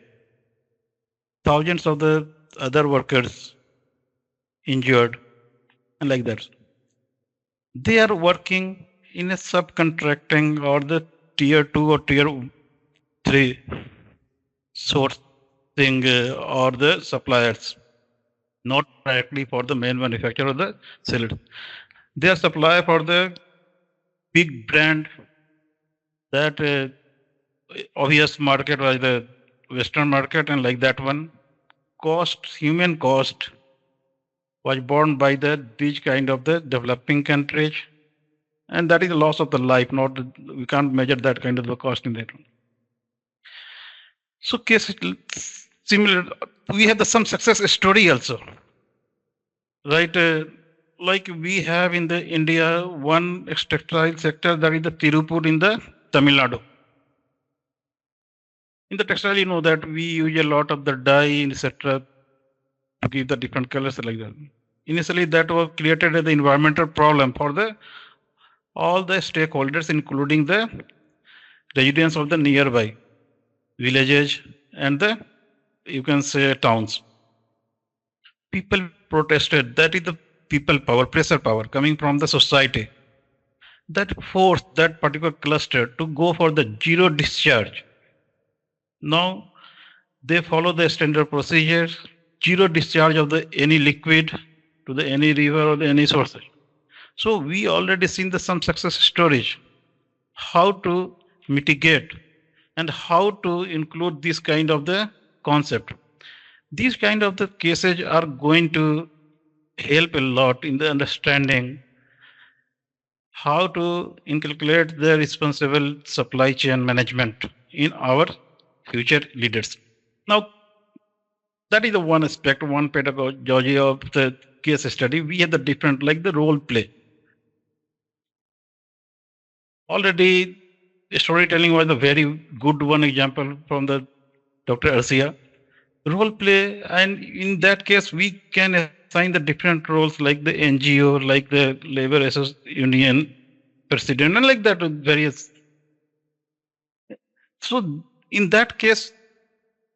[SPEAKER 6] Thousands of the other workers injured, and like that. They are working in a subcontracting or the tier 2 or tier 3 sourcing or the suppliers, not directly for the main manufacturer or the seller. They are supplier for the big brand that obvious market was the Western market, and like that one, human cost was borne by these kind of the developing countries, and that is the loss of the life. We can't measure that kind of the cost in that one. So case similar, we have some success story also, right? Like we have in the India one textile sector, that is the Tirupur in the Tamil Nadu. In the textile, you know that we use a lot of the dye, etc., to give the different colors like that. Initially, that was created as the environmental problem for all the stakeholders, including the residents of the nearby villages and you can say towns. People protested. That is the people power, pressure power coming from the society that forced that particular cluster to go for the zero discharge. Now they follow the standard procedure, zero discharge of any liquid to any river or any source. So we already seen some success stories, how to mitigate and how to include this kind of the concept. These kind of the cases are going to help a lot in the understanding how to inculcate the responsible supply chain management in our future leaders. Now, that is the one aspect, one pedagogy of the case study. We have the different, like the role play. Already, storytelling was a very good one example from the Dr. Arcia. Role play, and in that case, we can assign the different roles like the NGO, like the labor union president, and like that various. So in that case,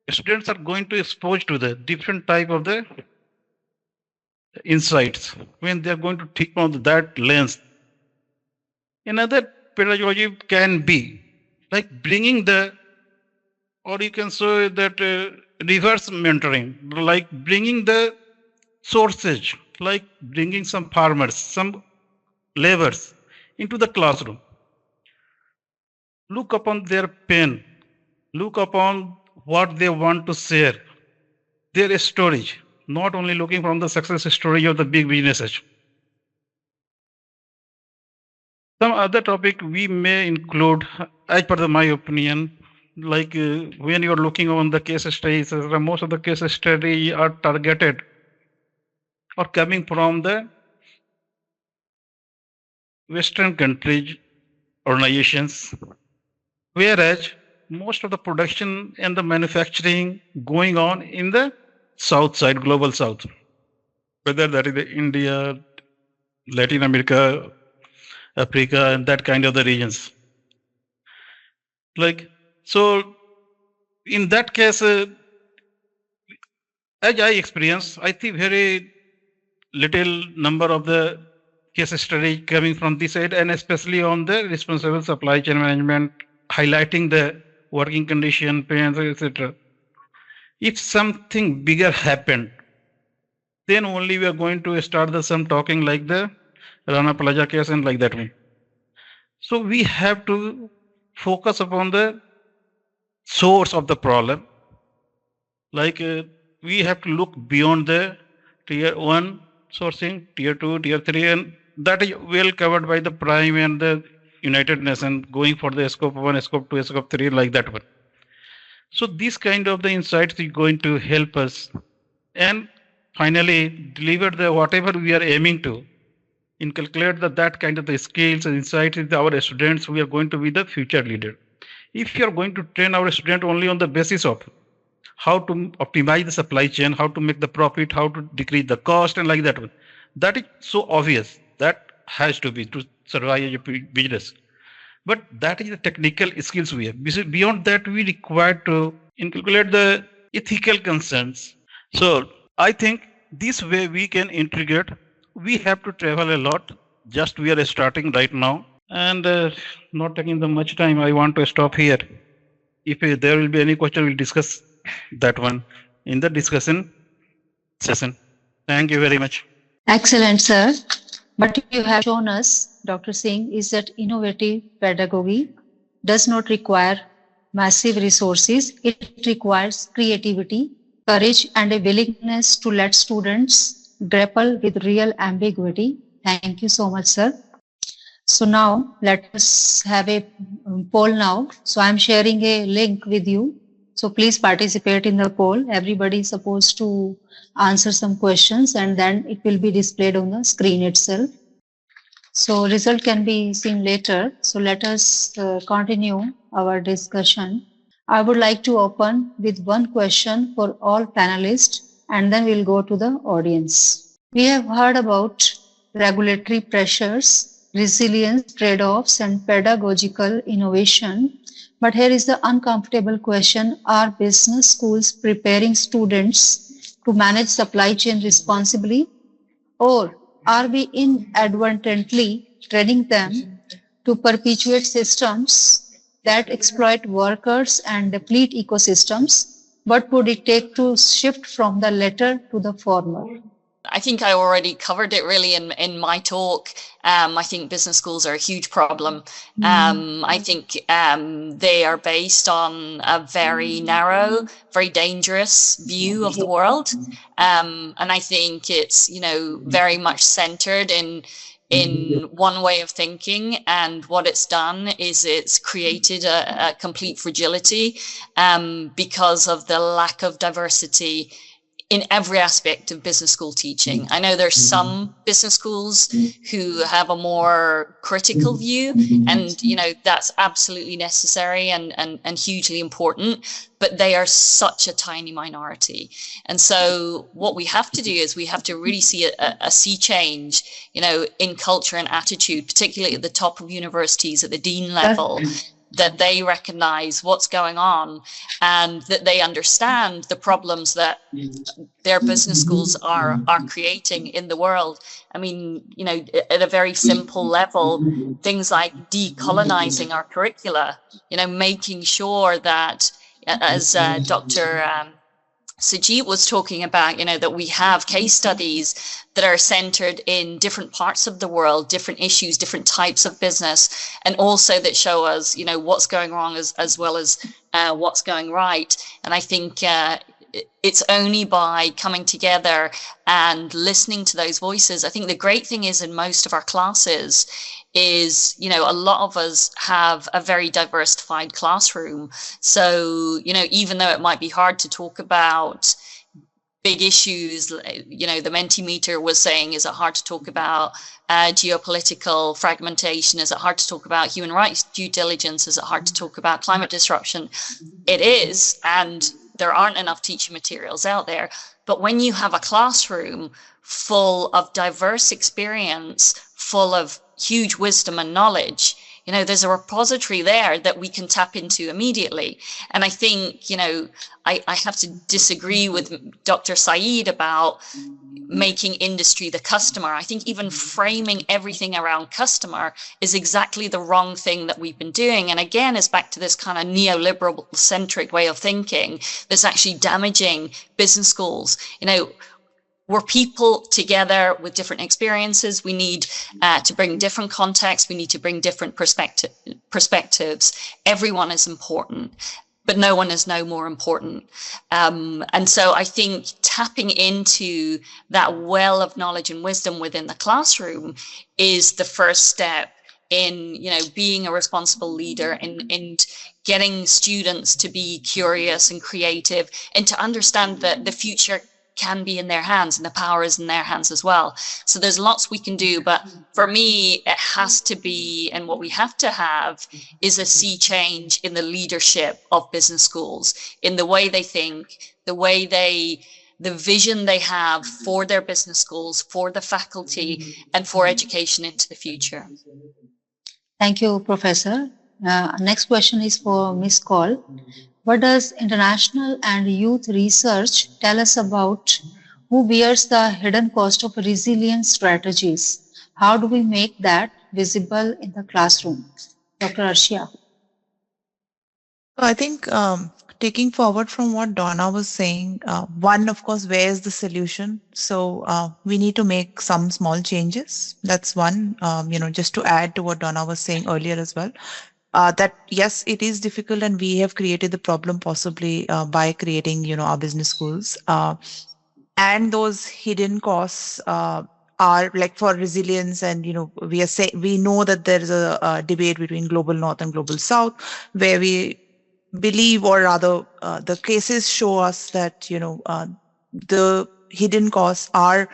[SPEAKER 6] students are going to expose to the different type of the insights when they are going to think on that lens. Another pedagogy can be like bringing the or you can say that reverse mentoring, like bringing the sources, like bringing some farmers, some laborers into the classroom. Look upon their pain, look upon what they want to share, their stories, not only looking from the success story of the big businesses. Some other topic we may include, as per my opinion, like when you're looking on the case studies, most of the case studies are targeted or coming from the Western countries, organizations, whereas most of the production and the manufacturing going on in the south side, global south, whether that is India, Latin America, Africa, and that kind of the regions. Like, so in that case, as I experience, I think very little number of the case study coming from this side, and especially on the responsible supply chain management, highlighting the working condition, pains, etc. If something bigger happened, then only we are going to start the some talking like the Rana Plaza case and like that one. So we have to focus upon the source of the problem. Like we have to look beyond the tier 1 sourcing, tier 2, tier 3, and that is well covered by the prime and the United Nations, going for the scope 1, scope 2, scope 3, like that one. So this kind of the insights is going to help us and finally deliver the whatever we are aiming to inculcate that kind of the skills and insights with our students. We are going to be the future leader. If you are going to train our student only on the basis of how to optimize the supply chain, how to make the profit, how to decrease the cost, and like that one, that is so obvious. That has to be to survive as a business. But that is the technical skills we have. Beyond that, we require to inculcate the ethical concerns. So I think this way we can integrate. We have to travel a lot. Just we are starting right now, and not taking the much time. I want to stop here. If there will be any question, we'll discuss that one in the discussion session. Thank you very much.
[SPEAKER 1] Excellent, sir. What you have shown us, Dr. Singh, is that innovative pedagogy does not require massive resources. It requires creativity, courage, and a willingness to let students grapple with real ambiguity. Thank you so much, sir. So now let us have a poll now. So I'm sharing a link with you. So please participate in the poll. Everybody is supposed to answer some questions and then it will be displayed on the screen itself. So result can be seen later. So let us continue our discussion. I would like to open with one question for all panelists and then we'll go to the audience. We have heard about regulatory pressures, resilience, trade-offs, and pedagogical innovation. But here is the uncomfortable question: are business schools preparing students to manage supply chain responsibly, or are we inadvertently training them to perpetuate systems that exploit workers and deplete ecosystems? What would it take to shift from the latter to the former?
[SPEAKER 2] I think I already covered it really in my talk. I think business schools are a huge problem. I think they are based on a very narrow, very dangerous view of the world. And I think it's, very much centered in one way of thinking, and what it's done is it's created a complete fragility because of the lack of diversity in every aspect of business school teaching. I know there's some business schools who have a more critical view, and that's absolutely necessary and hugely important, but they are such a tiny minority. And so what we have to do is we have to really see a sea change, in culture and attitude, particularly at the top of universities, at the dean level, that they recognize what's going on and that they understand the problems that their business schools are creating in the world. I mean, at a very simple level, things like decolonizing our curricula, making sure that as Dr. Sajid was talking about, that we have case studies that are centered in different parts of the world, different issues, different types of business, and also that show us, what's going wrong as well as what's going right. And I think it's only by coming together and listening to those voices. I think the great thing is in most of our classes is, a lot of us have a very diversified classroom. So, even though it might be hard to talk about big issues, the Mentimeter was saying, is it hard to talk about geopolitical fragmentation? Is it hard to talk about human rights due diligence? Is it hard to talk about climate disruption? It is, and there aren't enough teaching materials out there. But when you have a classroom full of diverse experience, full of huge wisdom and knowledge, there's a repository there that we can tap into immediately. And I think, I have to disagree with Dr. Saeed about making industry the customer. I think even framing everything around customer is exactly the wrong thing that we've been doing. And again, it's back to this kind of neoliberal centric way of thinking that's actually damaging business schools. We're people together with different experiences. We need to bring different contexts. We need to bring different perspectives. Everyone is important, but no one is no more important. And so I think tapping into that well of knowledge and wisdom within the classroom is the first step in, being a responsible leader and getting students to be curious and creative and to understand that the future can be in their hands and the power is in their hands as well. So there's lots we can do, but for me, it has to be, and what we have to have is a sea change in the leadership of business schools, in the way they think, the vision they have for their business schools, for the faculty, and for education into the future.
[SPEAKER 1] Thank you, Professor. Next question is for Ms. Call. What does international and youth research tell us about who bears the hidden cost of resilient strategies? How do we make that visible in the classroom? Dr. Arshia.
[SPEAKER 4] I think taking forward from what Donna was saying, one, of course, where is the solution? So we need to make some small changes. That's one, just to add to what Donna was saying earlier as well. That yes, it is difficult, and we have created the problem possibly by creating, our business schools, and those hidden costs are like for resilience. And we know that there is a debate between global north and global south, where we believe, or rather, the cases show us that the hidden costs are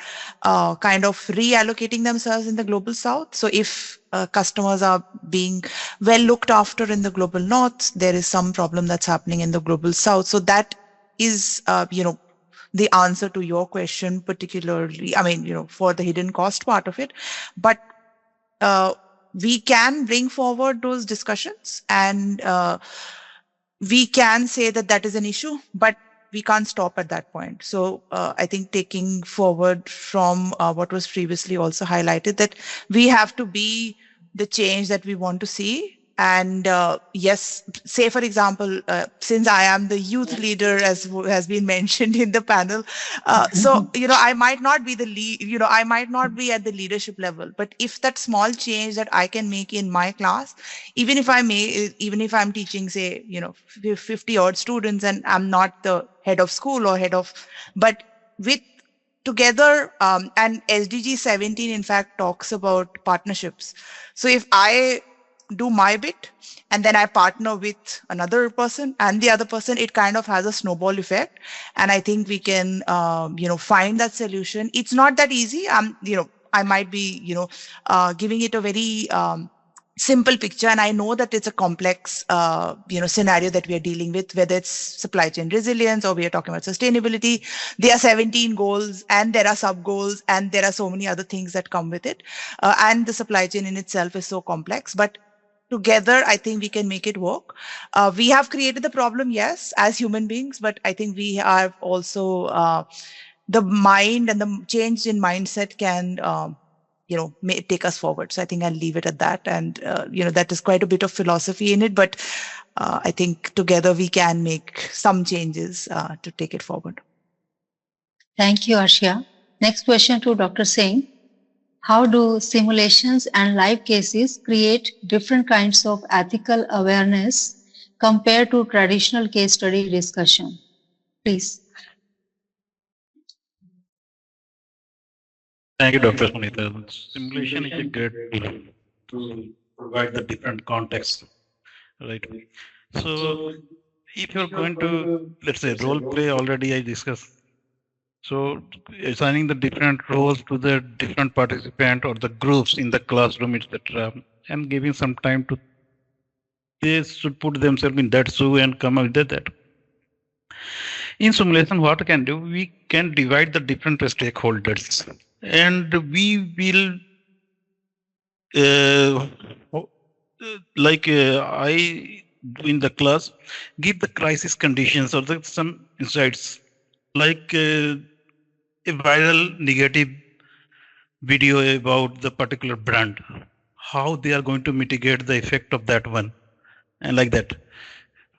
[SPEAKER 4] kind of reallocating themselves in the global south. So if customers are being well looked after in the global north, there is some problem that's happening in the global south. So that is, the answer to your question, particularly, for the hidden cost part of it. But we can bring forward those discussions, and we can say that that is an issue, but we can't stop at that point. So I think taking forward from what was previously also highlighted, that we have to be the change that we want to see. And yes, say for example, since I am the youth leader, as has been mentioned in the panel, so I might not be the lead, I might not be at the leadership level, but if that small change that I can make in my class, even if I'm teaching, say 50 odd students, and I'm not the head of school or but with together, and SDG 17 in fact talks about partnerships. So if I do my bit and then I partner with another person and the other person, it kind of has a snowball effect. And I think we can, find that solution. It's not that easy. I might be, giving it a very simple picture, and I know that it's a complex, scenario that we are dealing with, whether it's supply chain resilience or we are talking about sustainability. There are 17 goals, and there are sub goals, and there are so many other things that come with it. And the supply chain in itself is so complex, but together, I think we can make it work. We have created the problem, yes, as human beings, but I think we have also the mind, and the change in mindset can, take us forward. So I think I'll leave it at that. And, that is quite a bit of philosophy in it, but I think together we can make some changes to take it forward.
[SPEAKER 1] Thank you, Arshia. Next question to Dr. Singh. How do simulations and live cases create different kinds of ethical awareness compared to traditional case study discussion? Please.
[SPEAKER 6] Thank you, Dr. Sunita. Simulation is a great tool to provide the different context, right? So if you're going to, let's say, role play, already I discussed. So assigning the different roles to the different participant or the groups in the classroom, etc., and giving some time to, they should put themselves in that shoe and come up with that. In simulation, what we can do, we can divide the different stakeholders, and we will I do in the class, give the crisis conditions or some insights, like a viral negative video about the particular brand, how they are going to mitigate the effect of that one, and like that.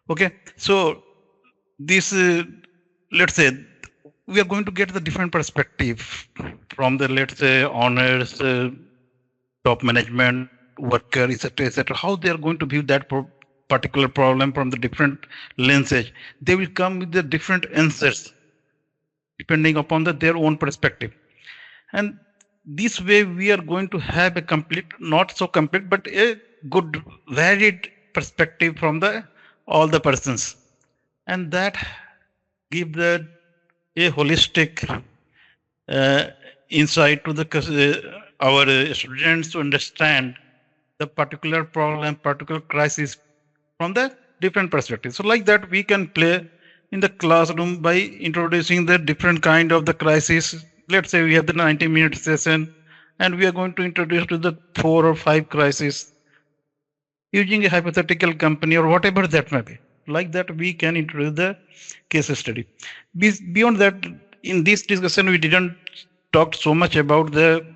[SPEAKER 6] Okay, so this, let's say, we are going to get the different perspective from the, let's say, owners, top management, worker, etc., how they are going to view that particular problem from the different lenses. They will come with the different answers depending upon their own perspective. And this way we are going to have a complete, not so complete, but a good varied perspective from all the persons. And that give a holistic insight to our students to understand the particular problem, particular crisis from the different perspectives. So like that, we can play in the classroom by introducing the different kind of the crisis. Let's say we have the 90-minute session, and we are going to introduce to the 4 or 5 crises using a hypothetical company or whatever that may be. Like that, we can introduce the case study. Beyond that, in this discussion, we didn't talk so much about the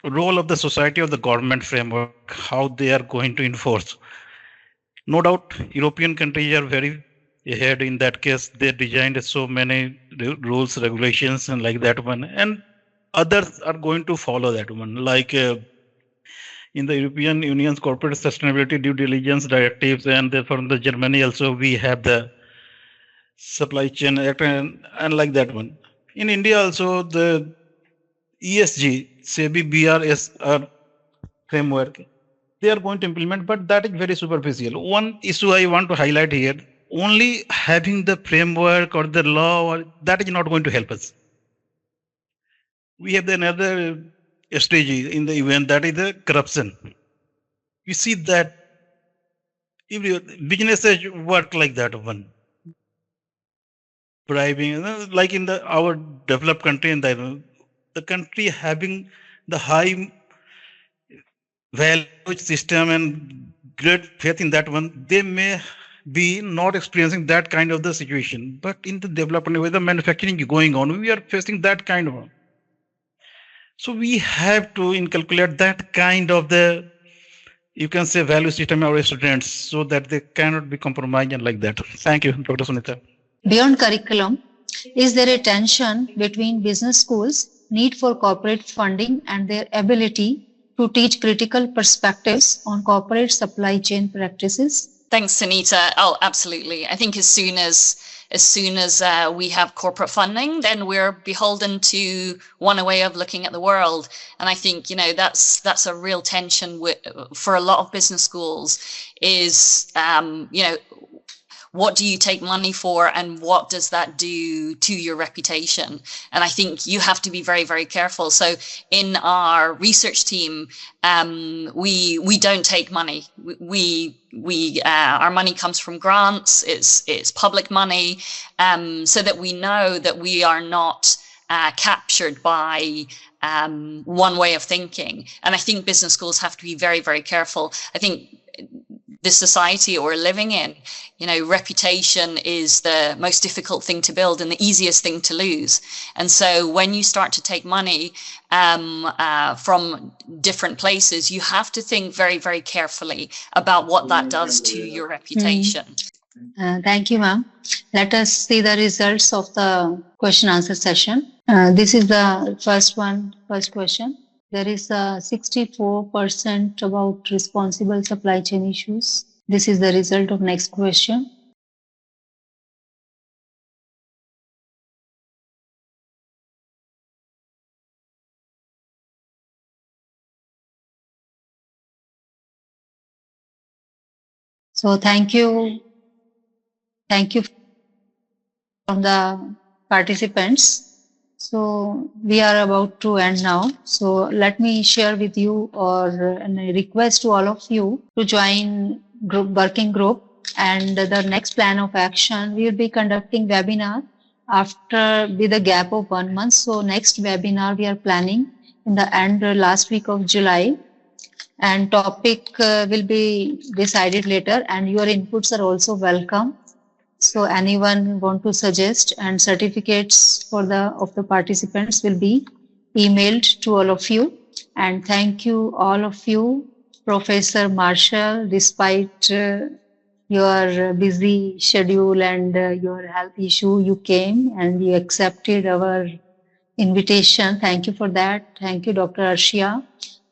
[SPEAKER 6] role of the society or the government framework, how they are going to enforce. No doubt, European countries are very ahead in that case. They designed so many rules, regulations, and like that one. And others are going to follow that one. Like in the European Union's corporate sustainability due diligence directives, and from the Germany also we have the supply chain act and like that one. In India also the ESG, SEBI BRSR framework, they are going to implement, but that is very superficial. One issue I want to highlight here, only having the framework or the law, that is not going to help us. We have another stage in the event, that is the corruption. We see that businesses work like that one. Bribing, like in our developed country, in the country having the high value system and great faith in that one, they may be not experiencing that kind of the situation. But in the development, where the manufacturing is going on, we are facing that kind of one. So we have to inculcate that kind of the, you can say, value system of our students, so that they cannot be compromised and like that. Thank you, Dr. Sunita.
[SPEAKER 1] Beyond curriculum, is there a tension between business schools' need for corporate funding and their ability to teach critical perspectives on corporate supply chain practices?
[SPEAKER 2] Thanks, Sunita. Oh, absolutely. I think as soon as we have corporate funding, then we're beholden to one way of looking at the world. And I think, that's a real tension for a lot of business schools is, what do you take money for, and what does that do to your reputation? And I think you have to be very, very careful. So in our research team, we don't take money. Our money comes from grants. It's public money, so that we know that we are not captured by one way of thinking. And I think business schools have to be very, very careful. I think the society we're living in. You know, reputation is the most difficult thing to build and the easiest thing to lose. And so when you start to take money from different places, you have to think very, very carefully about what that does to your reputation.
[SPEAKER 1] Thank you, ma'am. Let us see the results of the question answer session. This is the first question. There is a 64% about responsible supply chain issues. This is the result of next question. So thank you from the participants. So we are about to end now. So let me share with you or a request to all of you to join working group. And the next plan of action, we will be conducting webinar after with a gap of 1 month. So next webinar we are planning in the end last week of July. And topic will be decided later, and your inputs are also welcome. So anyone want to suggest, and certificates for of the participants will be emailed to all of you. And thank you all of you, Professor Marshall, despite your busy schedule and your health issue, you came and you accepted our invitation. Thank you for that. Thank you, Dr. Arshia.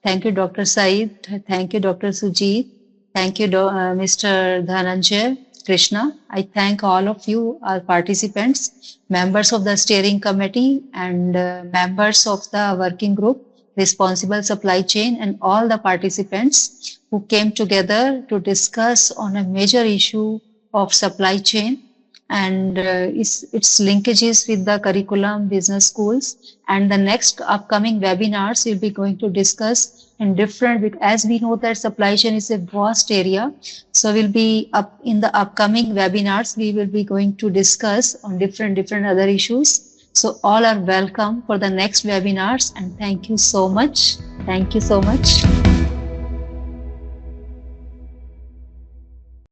[SPEAKER 1] Thank you, Dr. Said. Thank you, Dr. Sujit. Thank you, Mr. Dhananjay Krishna. I thank all of you, our participants, members of the steering committee and members of the working group, responsible supply chain, and all the participants who came together to discuss on a major issue of supply chain and its linkages with the curriculum, business schools. And the next upcoming webinars we'll be going to discuss in different, as we know that supply chain is a vast area. So we'll be up in the upcoming webinars, we will be going to discuss on different other issues. So all are welcome for the next webinars, and thank you so much. Thank you so much.